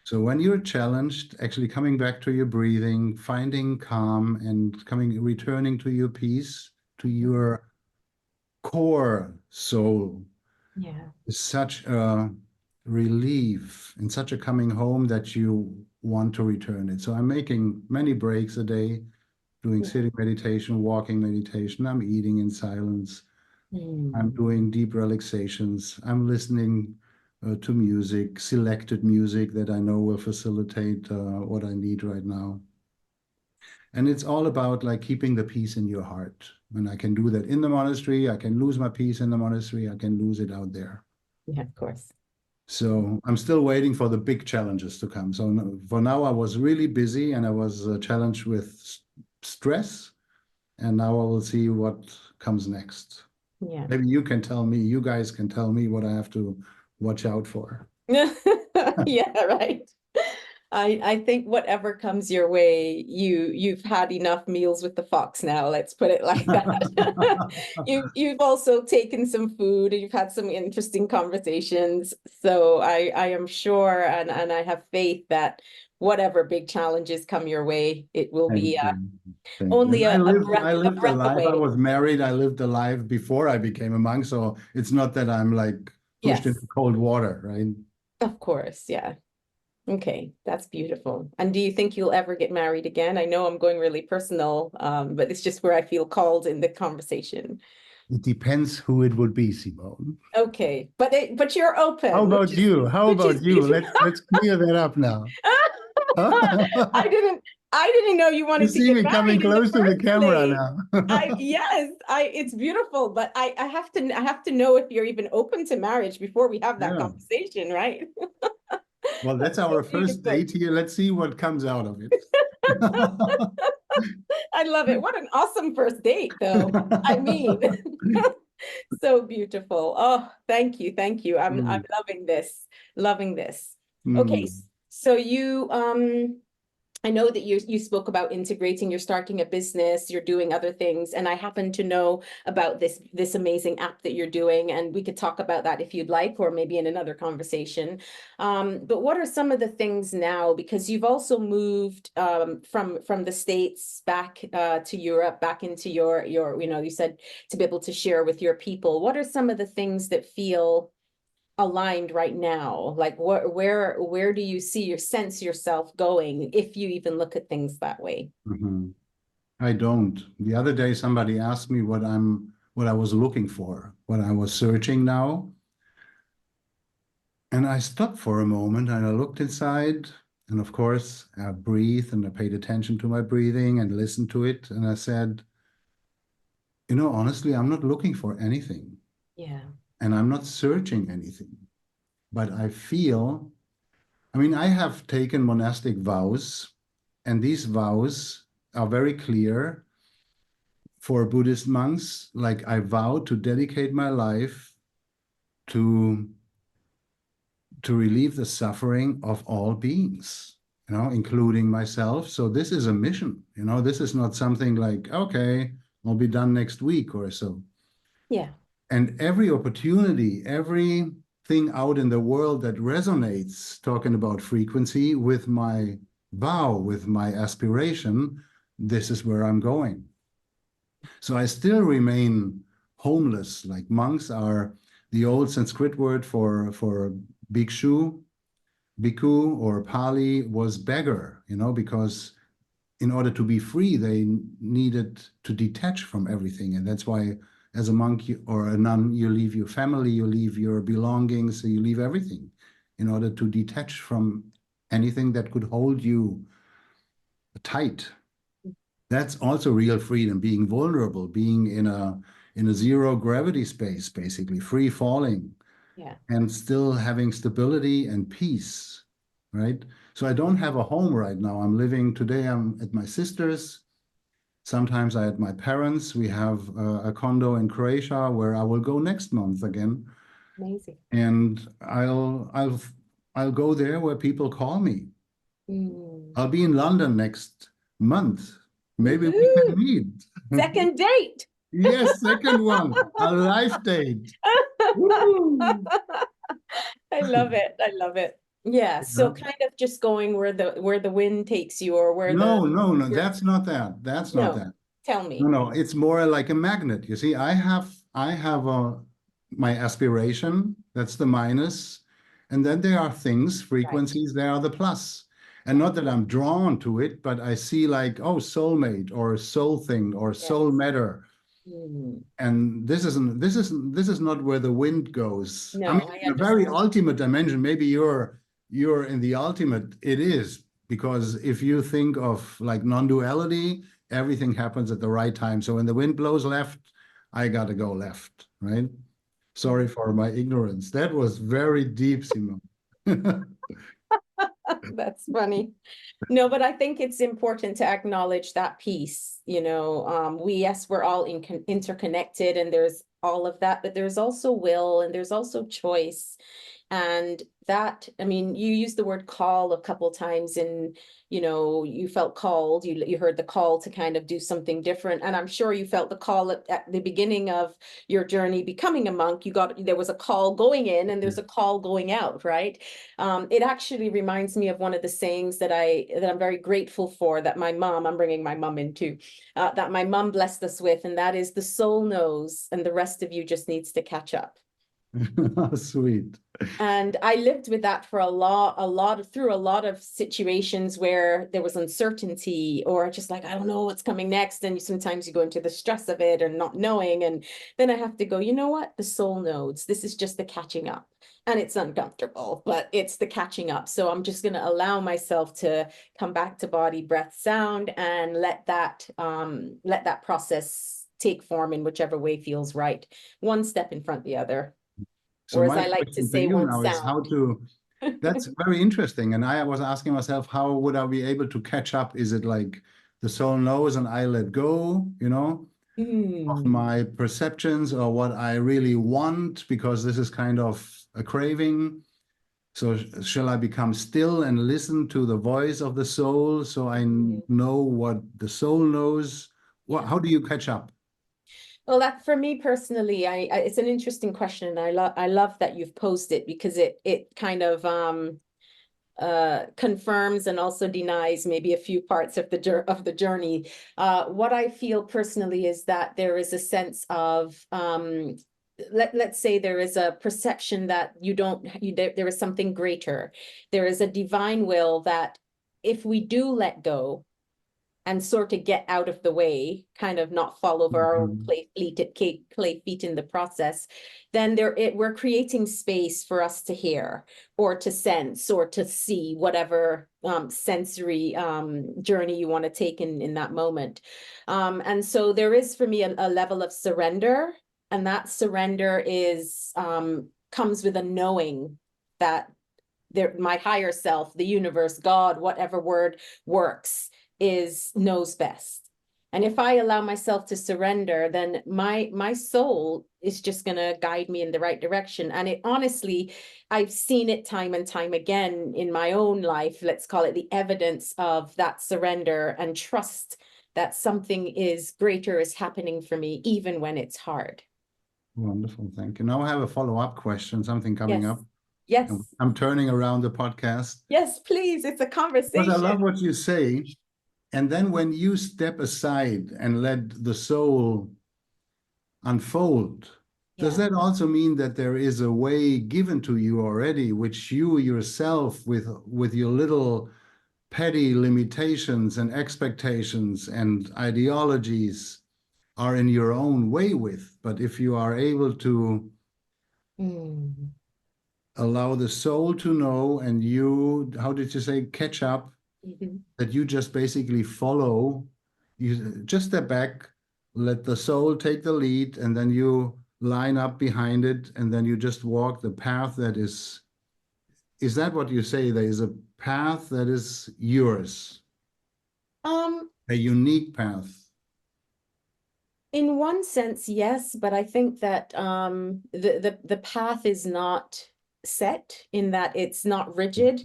So when you're challenged, actually coming back to your breathing, finding calm and returning to your peace, to your core soul, is such a relief and such a coming home that you want to return it. So I'm making many breaks a day, doing sitting meditation, walking meditation. I'm eating in silence. I'm doing deep relaxations. I'm listening to music, selected music that I know will facilitate what I need right now. And it's all about like keeping the peace in your heart. And I can do that in the monastery. I can lose my peace in the monastery. I can lose it out there.
Yeah, of course.
So I'm still waiting for the big challenges to come. So for now, I was really busy and I was challenged with stress. And now I will see what comes next.
Yeah.
Maybe you can tell me, you guys can tell me what I have to watch out for.
Yeah, right. I think whatever comes your way, you've had enough meals with the fox now, let's put it like that. You've also taken some food and you've had some interesting conversations. So I am sure and I have faith that whatever big challenges come your way, it will be only
I lived
a
a
breath
life. I
away.
was married. I lived a life before I became a monk. So it's not that I'm like pushed into cold water, right?
Of course, yeah. Okay, that's beautiful. And do you think you'll ever get married again? I know I'm going really personal, but it's just where I feel called in the conversation.
It depends who it would be, Simone.
Okay, but you're open.
How about you? How about you? Let's clear that up now.
I didn't know you
You
wanted to
see
get
me coming
married in the
close to the
first
camera
place.
now.
It's beautiful, but I have to know if you're even open to marriage before we have that
Yeah.
conversation, right?
Well, that's our first date here. Let's see what comes out of it.
I love it. What an awesome first date, though. I mean, so beautiful. Oh, thank you. Thank you. I'm loving this. Loving this. Okay, so you I know that you spoke about integrating, you're starting a business, you're doing other things, and I happen to know about this amazing app that you're doing, and we could talk about that if you'd like, or maybe in another conversation. But what are some of the things now? Because you've also moved from the States back to Europe, back into your you said to be able to share with your people. What are some of the things that feel aligned right now? Like where do you sense yourself going, if you even look at things that way?
Mhm. I don't. The other day, somebody asked me what I was looking for, what I was searching now. And I stopped for a moment and I looked inside. And of course, I breathed and I paid attention to my breathing and listened to it. And I said, honestly, I'm not looking for anything
Yeah.
and I'm not searching anything. But I have taken monastic vows, and these vows are very clear for Buddhist monks. Like, I vow to dedicate my life to relieve the suffering of all beings, including myself. So this is a mission, this is not something like, okay, I'll be done next week or so.
Yeah.
And every opportunity, everything out in the world that resonates, talking about frequency, with my vow, with my aspiration, this is where I'm going. So I still remain homeless. Like, monks are the old Sanskrit word for bhikshu. Bhikkhu or Pali was beggar, because in order to be free, they needed to detach from everything. And that's why, as a monk or a nun, you leave your family, you leave your belongings, so you leave everything in order to detach from anything that could hold you tight. That's also real freedom, being vulnerable, being in a zero gravity space, basically free falling,
Yeah.
and still having stability and peace, right? So I don't have a home right now. Today I'm at my sister's. Sometimes I at my parents'. We have a condo in Croatia where I will go next month again.
Amazing.
And I'll go there where people call me.
Mm.
I'll be in London next month. Maybe we can
Woohoo!
meet.
Second date.
Yes, second one, a life date. Woo!
I love it. I love it. Yeah. So
Yeah.
kind of just going where the wind takes you, or where the
No, no, no,
where,
that's not that. That's not
no,
that.
tell
No,
me.
no, it's more like a magnet. You see, I have my aspiration, that's the minus, and then there are things,
Right.
frequencies, they are the plus. And
Yeah.
not that I'm drawn to it, but I see like, oh, soulmate or soul thing or soul
Yes.
matter.
Mm.
And this is not where the wind goes. I mean,
No, I
in a very
understand.
ultimate dimension, maybe you're in the ultimate, it is, because if you think of like non-duality, everything happens at the right time. So when the wind blows left, I gotta go left, right? Sorry for my ignorance. That was very deep, Simon.
That's funny. No, but I think it's important to acknowledge that piece. Yes, we're all interconnected, and there's all of that, but there's also will and there's also choice. And that, I mean, you used the word call a couple times, and you felt called, you heard the call to kind of do something different. And I'm sure you felt the call at the beginning of your journey becoming a monk. There was a call going in and there's a call going out, right? It actually reminds me of one of the sayings that I'm very grateful for, that I'm bringing my mom into, that my mom blessed us with, and that is, the soul knows and the rest of you just needs to catch up.
Sweet.
And I lived with that for through a lot of situations where there was uncertainty, or just like, I don't know what's coming next. And sometimes you go into the stress of it and not knowing. And then I have to go, you know what? The soul knows. This is just the catching up. And it's uncomfortable, but it's the catching up. So I'm just going to allow myself to come back to body, breath, sound, and let that process take form in whichever way feels right. One step in front of the other.
So
Or as
my
I like to
question to
say,
you
one
now is
sound.
that's very interesting. And I was asking myself, how would I be able to catch up? Is it like the soul knows and I let go, of
Hmm.
my perceptions or what I really want, because this is kind of a craving. So shall I become still and listen to the voice of the soul so I know what the soul knows? How do you catch up?
Well, that for me personally, it's an interesting question. I love that you've posed it, because it kind of confirms and also denies maybe a few parts of the journey. What I feel personally is that there is a sense of let's say there is a perception that there is something greater. There is a divine will that if we do let go and sort of get out of the way, kind of not fall over our own clay feet in the process, then we're creating space for us to hear or to sense or to see whatever sensory journey you want to take in that moment. And so there is for me a level of surrender, and that surrender is comes with a knowing that my higher self, the universe, God, whatever word works, knows best. And if I allow myself to surrender, then my soul is just going to guide me in the right direction. And it honestly, I've seen it time and time again in my own life. Let's call it the evidence of that surrender and trust that something greater is happening for me, even when it's hard.
Wonderful. Thank you. Now I have a follow-up question, something coming up.
Yes.
I'm turning around the podcast.
Yes, please. It's a conversation.
Because I love what you say. And then when you step aside and let the soul unfold, does that also mean that there is a way given to you already, which you yourself, with your little petty limitations and expectations and ideologies, are in your own way with? But if you are able to allow the soul to know, and you, how did you say, catch up, that you just basically follow, you just step back, let the soul take the lead, and then you line up behind it, and then you just walk the path that is that what you say? There is a path that is yours, a unique path.
In one sense, yes, but I think that the path is not set, in that it's not rigid.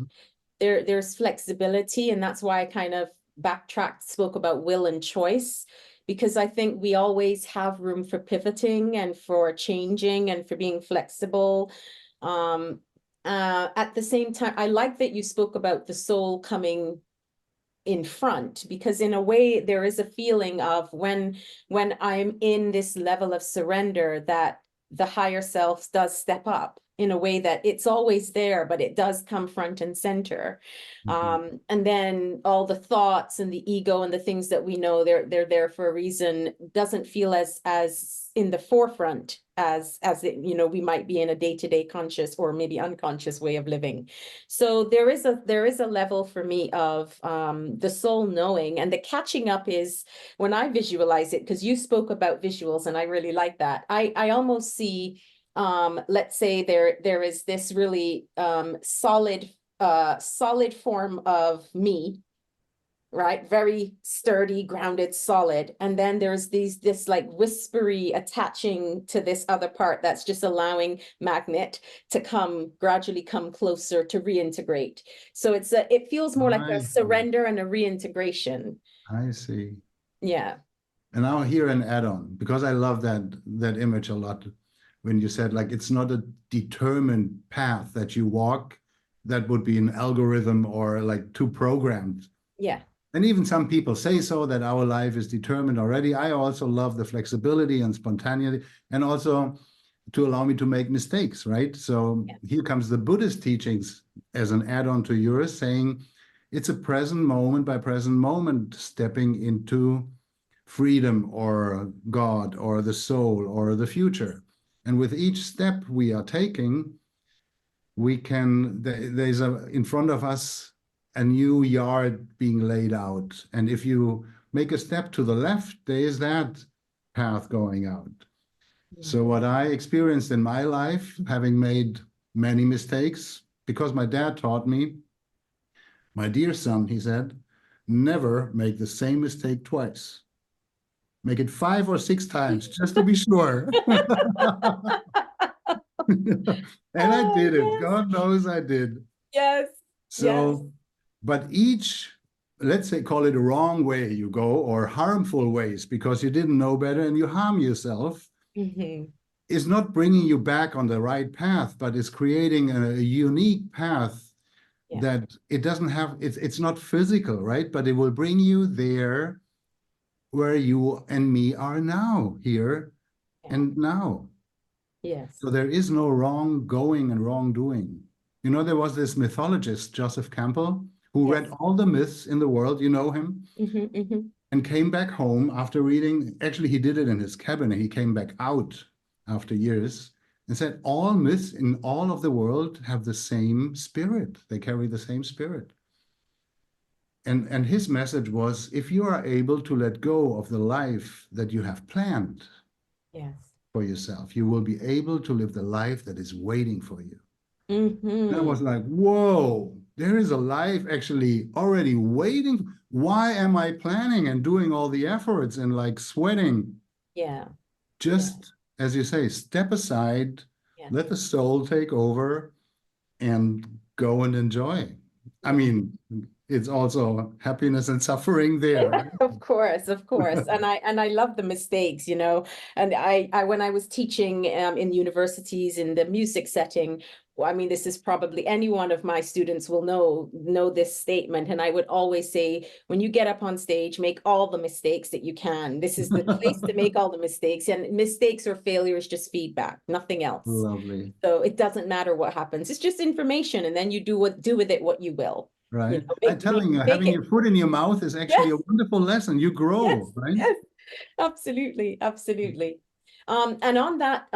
There's flexibility, and that's why I kind of backtracked, spoke about will and choice, because I think we always have room for pivoting and for changing and for being flexible. At the same time, I like that you spoke about the soul coming in front, because in a way there is a feeling of when I'm in this level of surrender, that the higher self does step up in a way that it's always there, but it does come front and center. And then all the thoughts and the ego and the things that we know they're there for a reason doesn't feel as in the forefront as it, we might be in a day-to-day conscious or maybe unconscious way of living. So there is a level for me of the soul knowing, and the catching up is when I visualize it, because you spoke about visuals and I really like that. I almost see let's say there is this really solid form of me, right? Very sturdy, grounded, solid. And then there's this like whispery attaching to this other part that's just allowing magnet to gradually come closer to reintegrate. So it feels more like a surrender and a reintegration.
I see.
Yeah.
And now here an add-on, because I love that image a lot. When you said, like, it's not a determined path that you walk, that would be an algorithm or like too programmed.
Yeah.
And even some people say so, that our life is determined already. I also love the flexibility and spontaneity, and also to allow me to make mistakes, right? So here comes the Buddhist teachings as an add-on to yours, saying it's a present moment by present moment, stepping into freedom or God or the soul or the future. And with each step we are taking, there's in front of us a new yard being laid out. And if you make a step to the left, there is that path going out. So what I experienced in my life, having made many mistakes, because my dad taught me, my dear son, he said, never make the same mistake twice. Make it 5 or 6 times, just to be sure. And I
Oh,
did it.
yes.
God knows I did.
Yes. Yes.
So, but each, let's say, call it a wrong way you go or harmful ways because you didn't know better and you harm yourself
Hmm.
is not bringing you back on the right path, but is creating a unique path
Yeah.
that it doesn't have, it's not physical, right? But it will bring you there where you and me are now, here
Yeah.
and now.
Yes.
So there is no wrong going and wrongdoing. You know, there was this mythologist, Joseph Campbell, who read
Yes.
all the myths in the world, you know him,
Hmm. Hmm.
and came back home after reading. Actually, he did it in his cabinet. He came back out after years and said, all myths in all of the world have the same spirit. They carry the same spirit. And his message was, if you are able to let go of the life that you have planned
Yes.
for yourself, you will be able to live the life that is waiting for you. And I
Hmm.
was like, whoa, there is a life actually already waiting. Why am I planning and doing all the efforts and like sweating?
Yeah. Yeah.
Just, as you say, step aside,
Yes.
let the soul take over and go and enjoy. I
Yeah.
mean, it's also happiness and suffering there, right?
Of course, of course. And I love the mistakes, you know. And I when I was teaching in universities in the music setting, well, I mean, this is probably any one of my students will know this statement. And I would always say, when you get up on stage, make all the mistakes that you can. This is the place to make all the mistakes. And mistakes or failure is just feedback, nothing else.
Lovely,
So it doesn't matter what happens. It's just information, and then you do with it what you will. You
right?
know,
I'm
make
telling you,
make
having
it.
your foot in your mouth is actually a
Yes.
wonderful lesson. You
Yes,
grow, right?
yes, absolutely, absolutely. And on that,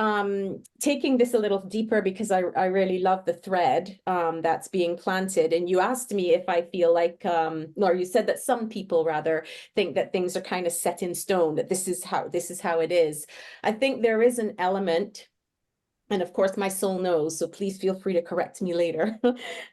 taking this a little deeper, because I really love the thread that's being planted. And you asked me if I feel like, or you said that some people rather think that things are kind of set in stone, that this is how it is. I think there is an element, and of course my soul knows, so please feel free to correct me later.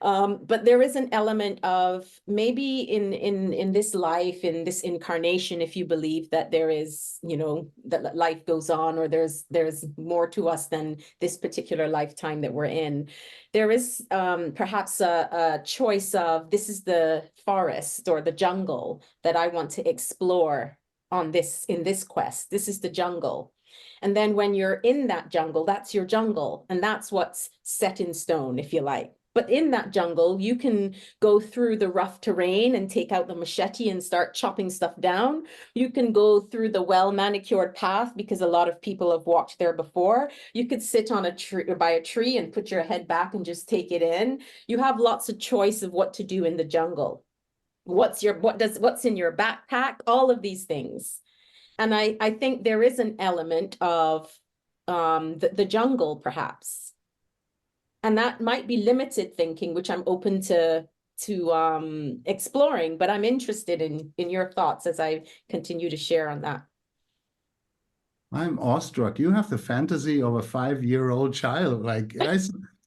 But there is an element of maybe in this life, in this incarnation, if you believe that there is, you know, that life goes on, or there's more to us than this particular lifetime that we're in, there is perhaps a choice of, this is the forest or the jungle that I want to explore in this quest. This is the jungle. And then when you're in that jungle, that's your jungle. And that's what's set in stone, if you like. But in that jungle, you can go through the rough terrain and take out the machete and start chopping stuff down. You can go through the well-manicured path because a lot of people have walked there before. You could sit on a tree or by a tree and put your head back and just take it in. You have lots of choice of what to do in the jungle. What's in your backpack? All of these things. And I think there is an element of the jungle, perhaps. And that might be limited thinking, which I'm open to exploring, but I'm interested in your thoughts as I continue to share on that.
I'm awestruck. You have the fantasy of a 5-year-old child. Like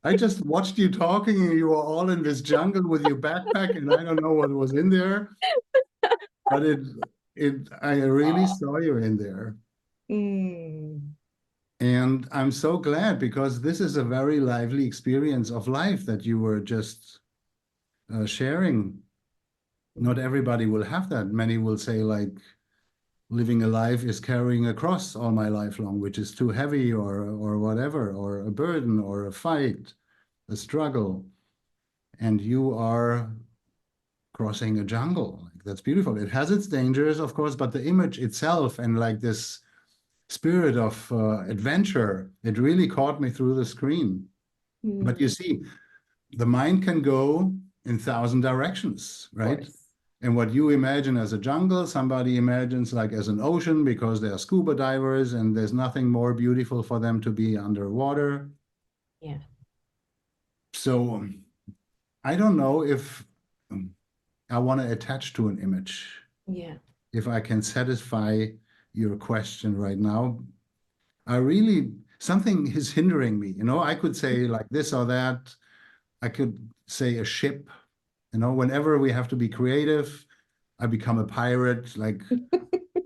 I just watched you talking and you were all in this jungle with your backpack and I don't know what was in there, but I really saw you in there.
Mm.
And I'm so glad because this is a very lively experience of life that you were just sharing. Not everybody will have that. Many will say like living a life is carrying a cross all my life long, which is too heavy or whatever, or a burden or a fight, a struggle. And you are crossing a jungle. Like, that's beautiful. It has its dangers, of course, but the image itself and like this spirit of adventure, it really caught me through the screen. But you
Mm.
see, the mind can go in 1,000 directions,
Of
right?
course.
And what you imagine as a jungle, somebody imagines like as an ocean because they're scuba divers and there's nothing more beautiful for them to be underwater.
Yeah.
So I don't know if I want to attach to an image,
Yeah.
if I can satisfy your question right now. I really, something is hindering me. You know, I could say like this or that. I could say a ship. You know, whenever we have to be creative, I become a pirate. Like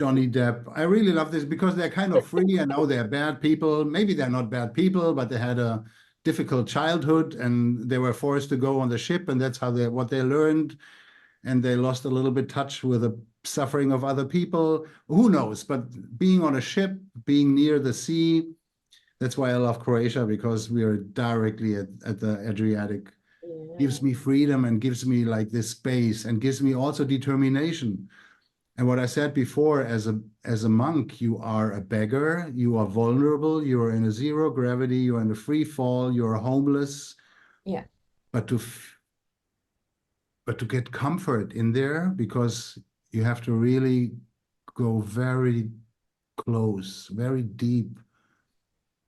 Johnny Depp. I really love this because they're kind of free. I know they're bad people. Maybe they're not bad people, but they had a difficult childhood and they were forced to go on the ship, and that's how what they learned. And they lost a little bit touch with the suffering of other people. Who knows? But being on a ship, being near the sea, that's why I love Croatia, because we are directly at the Adriatic.
Yeah.
Gives me freedom and gives me like this space and gives me also determination. And what I said before, as a monk, you are a beggar, you are vulnerable, you are in a zero gravity, you are in a free fall, you are homeless.
Yeah.
But to get comfort in there, because you have to really go very close, very deep.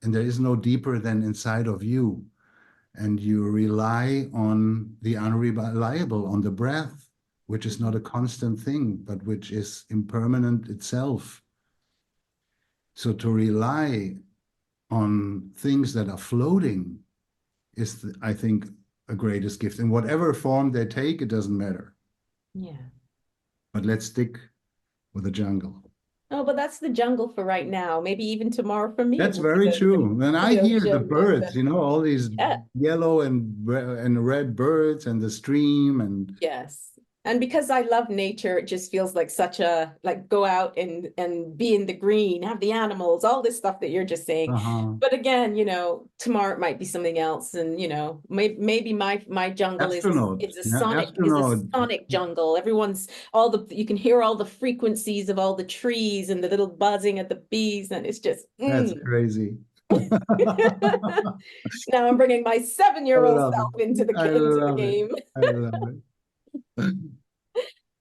And there is no deeper than inside of you. And you rely on the unreliable, on the breath, which is not a constant thing, but which is impermanent itself. So to rely on things that are floating is, I think, a greatest gift. In whatever form they take, it doesn't matter.
Yeah.
But let's stick with the jungle.
Oh, but that's the jungle for right now. Maybe even tomorrow for me, it
That's
will be
very true. When I
the
hear the
ocean and
birds, all these
yeah.
yellow and red birds and the stream and
Yes. And because I love nature, it just feels like such a like go out and be in the green, have the animals, all this stuff that you're just saying. But again, tomorrow it might be something else. And maybe my jungle is
astronaut.
it's a
Yeah, astronaut.
sonic jungle. You can hear all the frequencies of all the trees and the little buzzing of the bees, and it's just
That's crazy.
Now I'm bringing my 7-year-old
love
self
it.
into
I
the
love it.
game.
I love it.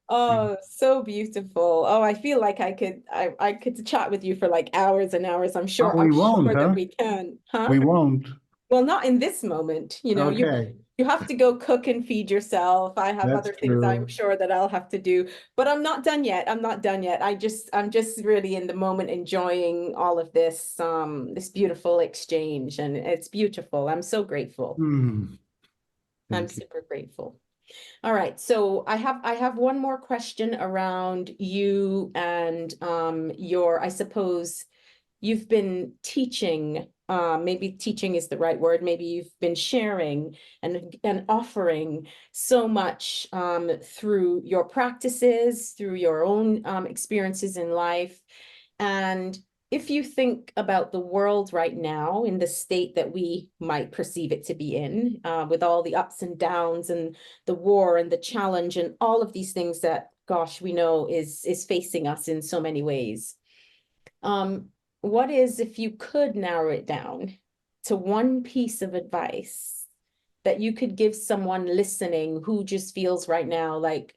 Oh, so beautiful. Oh, I feel like I could chat with you for like hours and hours. I'm
Oh,
sure
we won't,
that
huh?
we can. Huh?
We won't.
Well, not in this moment.
Okay.
You have to go cook and feed yourself. I have
That's
other things I'm
true.
sure that I'll have to do, but I'm not done yet. I'm not done yet. I'm just really in the moment enjoying all of this beautiful exchange, and it's beautiful. I'm so grateful. I'm
Thank you.
super grateful. All right, so I have one more question around you and I suppose you've been teaching, maybe teaching is the right word, maybe you've been sharing and offering so much through your practices, through your own experiences in life. And if you think about the world right now in the state that we might perceive it to be in, with all the ups and downs and the war and the challenge and all of these things that, gosh, we know is facing us in so many ways. What is, if you could narrow it down to one piece of advice that you could give someone listening who just feels right now like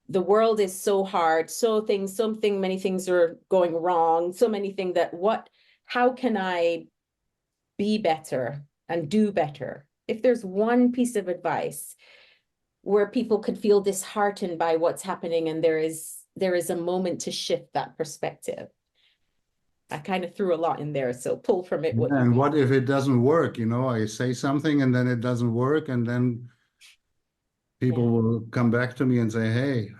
the world is so hard, many things are going wrong, so many things how can I be better and do better? If there's one piece of advice where people could feel disheartened by what's happening and there is a moment to shift that perspective. I kind of threw a lot in there, so pull from it what you
And
need.
what if it doesn't work? I say something and then it doesn't work, and then people will come back to me and say, "Hey,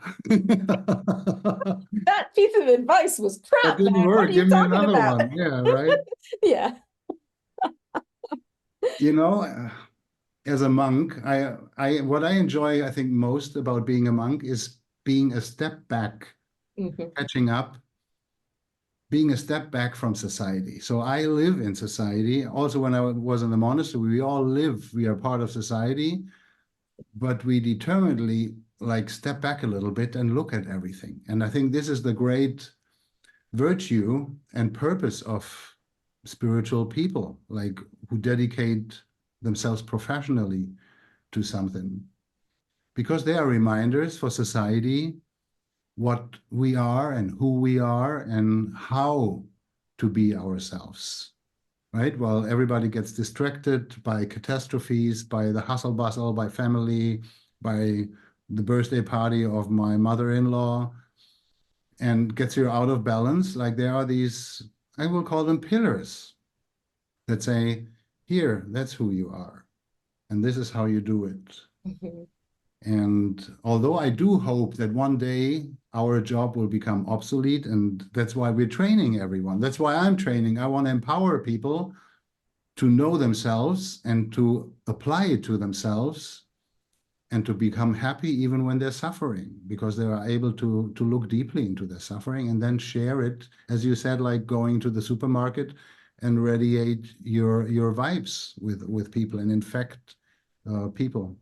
That piece of advice was
that
crap,
didn't
man. What
work.
are you
Give me
talking
another
about?"
one." Yeah, right.
Yeah.
You know, as a monk, what I enjoy, I think, most about being a monk is being a step back, catching up, being a step back from society. So I live in society. Also, when I was in the monastery, we all live, we are part of society, but we determinedly like step back a little bit and look at everything. And I think this is the great virtue and purpose of spiritual people, like who dedicate themselves professionally to something, because they are reminders for society what we are and who we are and how to be ourselves, right? Well, everybody gets distracted by catastrophes, by the hustle bustle, by family, by the birthday party of my mother-in-law, and gets you out of balance. Like there are these, I will call them pillars that say, here, that's who you are, and this is how you do it. And although I do hope that one day our job will become obsolete, and that's why we're training everyone. That's why I'm training. I want to empower people to know themselves and to apply it to themselves and to become happy even when they're suffering, because they are able to look deeply into their suffering and then share it, as you said, like going to the supermarket and radiate your vibes with people and infect people.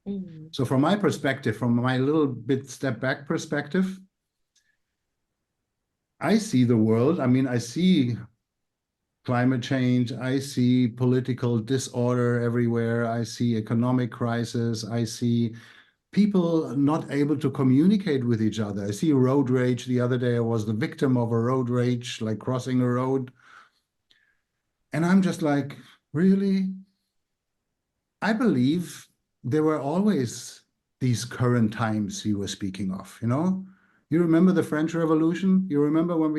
Mm.
So from my perspective, from my little bit step back perspective, I see the world. I mean, I see climate change, I see political disorder everywhere, I see economic crisis, I see people not able to communicate with each other. I see road rage. The other day I was the victim of a road rage, like crossing a road. And I'm just like, really? I believe there were always these current times you were speaking of, you know? You remember the French Revolution? You remember when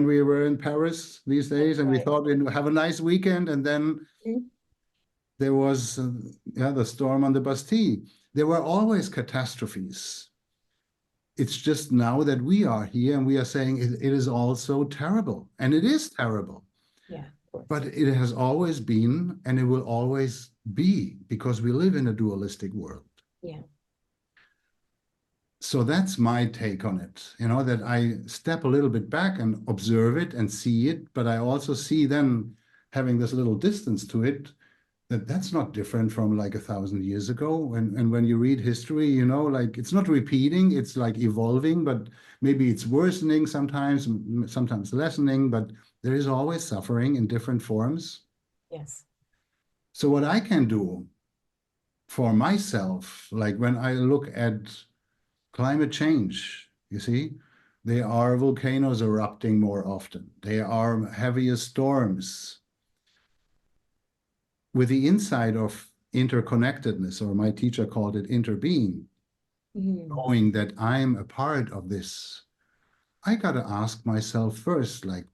we were in Paris these days and we
Right.
thought we'd have a nice weekend, and then
Mm.
there was the storm on the Bastille. There were always catastrophes. It's just now that we are here and we are saying it is all so terrible. And it is terrible.
Yeah, of course.
But it has always been and it will always be, because we live in a dualistic world.
Yeah.
So that's my take on it, you know, that I step a little bit back and observe it and see it, but I also see then, having this little distance to it, that that's not different from like 1,000 years ago. And when you read history, you know, like it's not repeating, it's like evolving, but maybe it's worsening sometimes, sometimes lessening, but there is always suffering in different forms.
Yes.
So what I can do for myself, like when I look at climate change, you see, there are volcanoes erupting more often. There are heavier storms. With the insight of interconnectedness, or my teacher called it interbeing, knowing that I'm a part of this, I got to ask myself first, like,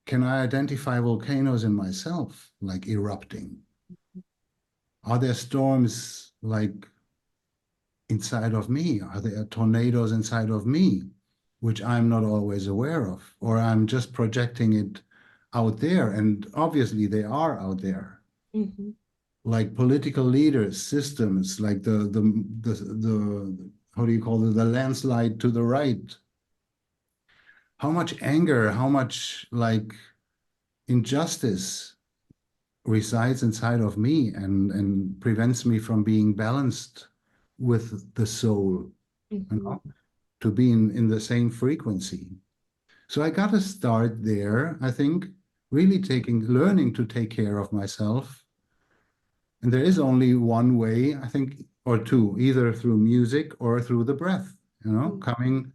can I identify volcanoes in myself, like erupting? Are there storms like inside of me? Are there tornadoes inside of me, which I'm not always aware of, or I'm just projecting it out there? And obviously they are out there.
Mm-hmm.
Like political leaders, systems, like the how do you call it, the landslide to the right. How much anger, how much like injustice resides inside of me and prevents me from being balanced with the soul, you
Mm-hmm.
know, to be in the same frequency. So I got to start there, I think, really learning to take care of myself. And there is only one way, I think, or two, either through music or through the breath, you know, coming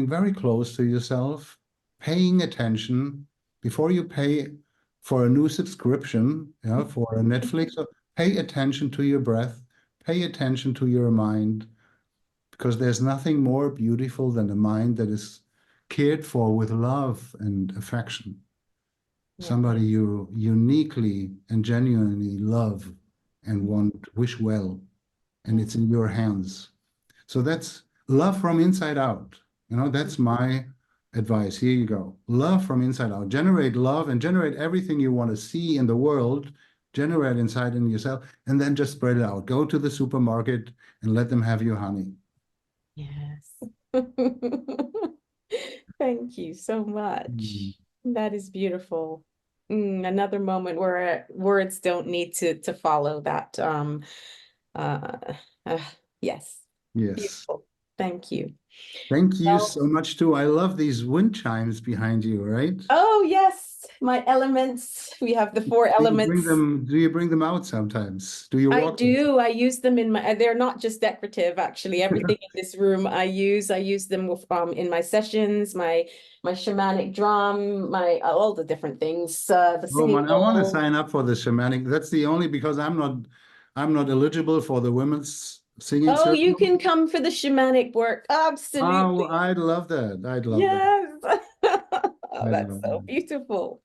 very close to yourself, paying attention before you pay for a new subscription, you know, for a Netflix. So pay attention to your breath, pay attention to your mind, because there's nothing more beautiful than a mind that is cared for with love and affection.
Yeah.
Somebody you uniquely and genuinely love and wish well, and it's in your hands. So that's love from inside out. You know, that's my advice. Here you go. Love from inside out. Generate love and generate everything you want to see in the world. Generate inside in yourself, and then just spread it out. Go to the supermarket and let them have your honey.
Yes. Thank you so much. That is beautiful. Another moment where words don't need to follow that. Uh, uh, yes.
Yes.
Beautiful. Thank you.
Thank you
Well,
so much too. I love these wind chimes behind you, right?
oh yes, my elements. We have the four elements.
Do you bring them out sometimes? Do you
I
walk?
do. I use them in my, they're not just decorative, actually. Everything in this room I use them with, in my sessions, my shamanic drum, my all the different things, the
Oh
singing
man, I want to
bowl.
sign up for the shamanic. That's the only, because I'm not eligible for the women's singing
Oh, you
circle.
can come for the shamanic work.
Oh,
Absolutely.
I'd love that. I'd love that.
Yes. Oh,
I'd
that's
love
so
that.
beautiful.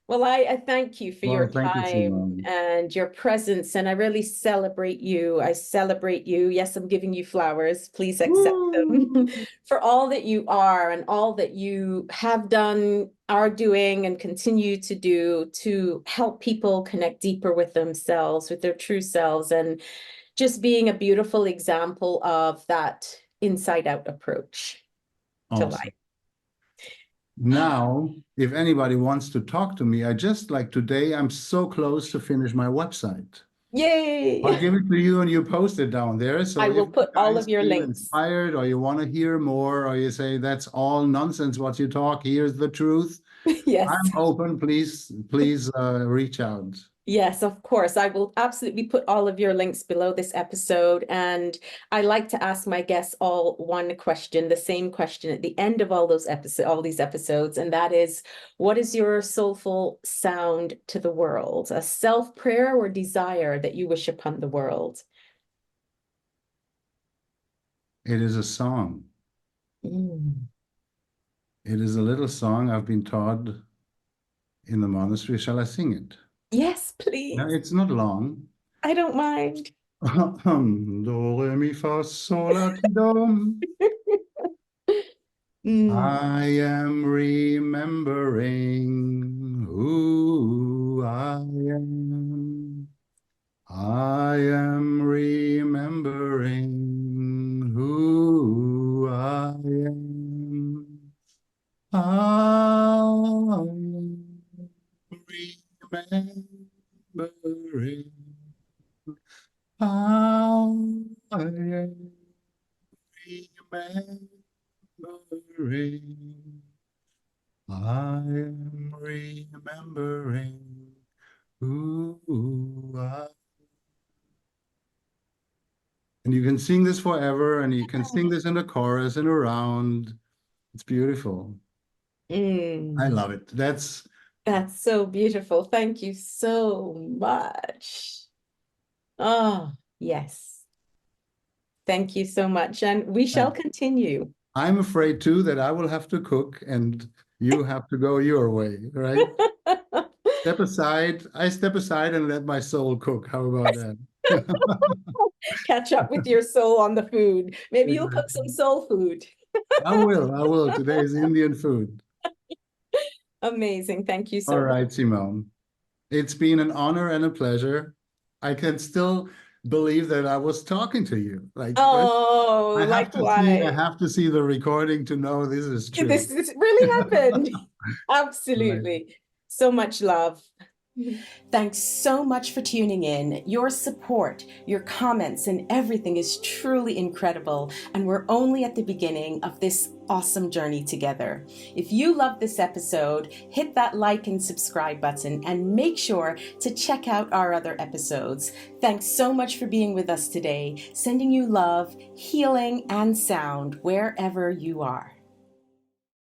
Well, I thank you for your
Well, thank you,
time
Simone.
and your presence, and I really celebrate you. I celebrate you. Yes, I'm giving you flowers. Please accept them
Woo!
for all that you are and all that you have done, are doing, and continue to do to help people connect deeper with themselves, with their true selves, and just being a beautiful example of that inside out approach to
Awesome.
life.
Now, if anybody wants to talk to me, I just like today, I'm so close to finish my website. I'll
Yay!
give it to you and you post it down there.
I
So if
will
you
put all
guys
of your
feel
links.
inspired or you want to hear more or you say that's all nonsense what you talk, here's the truth.
Yes.
I'm open. Please reach out.
Yes, of course. I will absolutely put all of your links below this episode. And I like to ask my guests all one question, the same question at the end of all these episodes. And that is, what is your soulful sound to the world? A self-prayer or desire that you wish upon the world?
It is a song.
Mm.
It is a little song I've been taught in the monastery. Shall I sing it?
Yes,
No,
please.
it's not long.
I don't mind.
Do, re, mi, fa, sol, la, ti, do.
Mm.
I am remembering who I am. I am remembering who I am. I am remembering. I am remembering. I am remembering who I. And you can sing this forever, and you can sing this in the chorus and around. It's beautiful. I
Mm.
love it.
That's so beautiful. Thank you so much. Oh, yes. Thank you so much. And we shall continue.
I'm afraid too that I will have to cook and you have to go your way, right? Step aside. I step aside and let my soul cook. How about that?
Catch up with your soul on the food. Maybe you'll cook
Exactly.
some soul food.
I will. I will. Today is Indian food.
Amazing. Thank you
All
so much.
right, Simone. It's been an honor and a pleasure. I can still believe that I was talking to you. Like, what?
Oh,
I
likewise.
have to see the recording to know this is true.
This really happened.
Right.
Absolutely. So much love. Thanks so much for tuning in. Your support, your comments, and everything is truly incredible. And we're only at the beginning of this awesome journey together. If you love this episode, hit that like and subscribe button and make sure to check out our other episodes. Thanks so much for being with us today. Sending you love, healing, and sound wherever you are.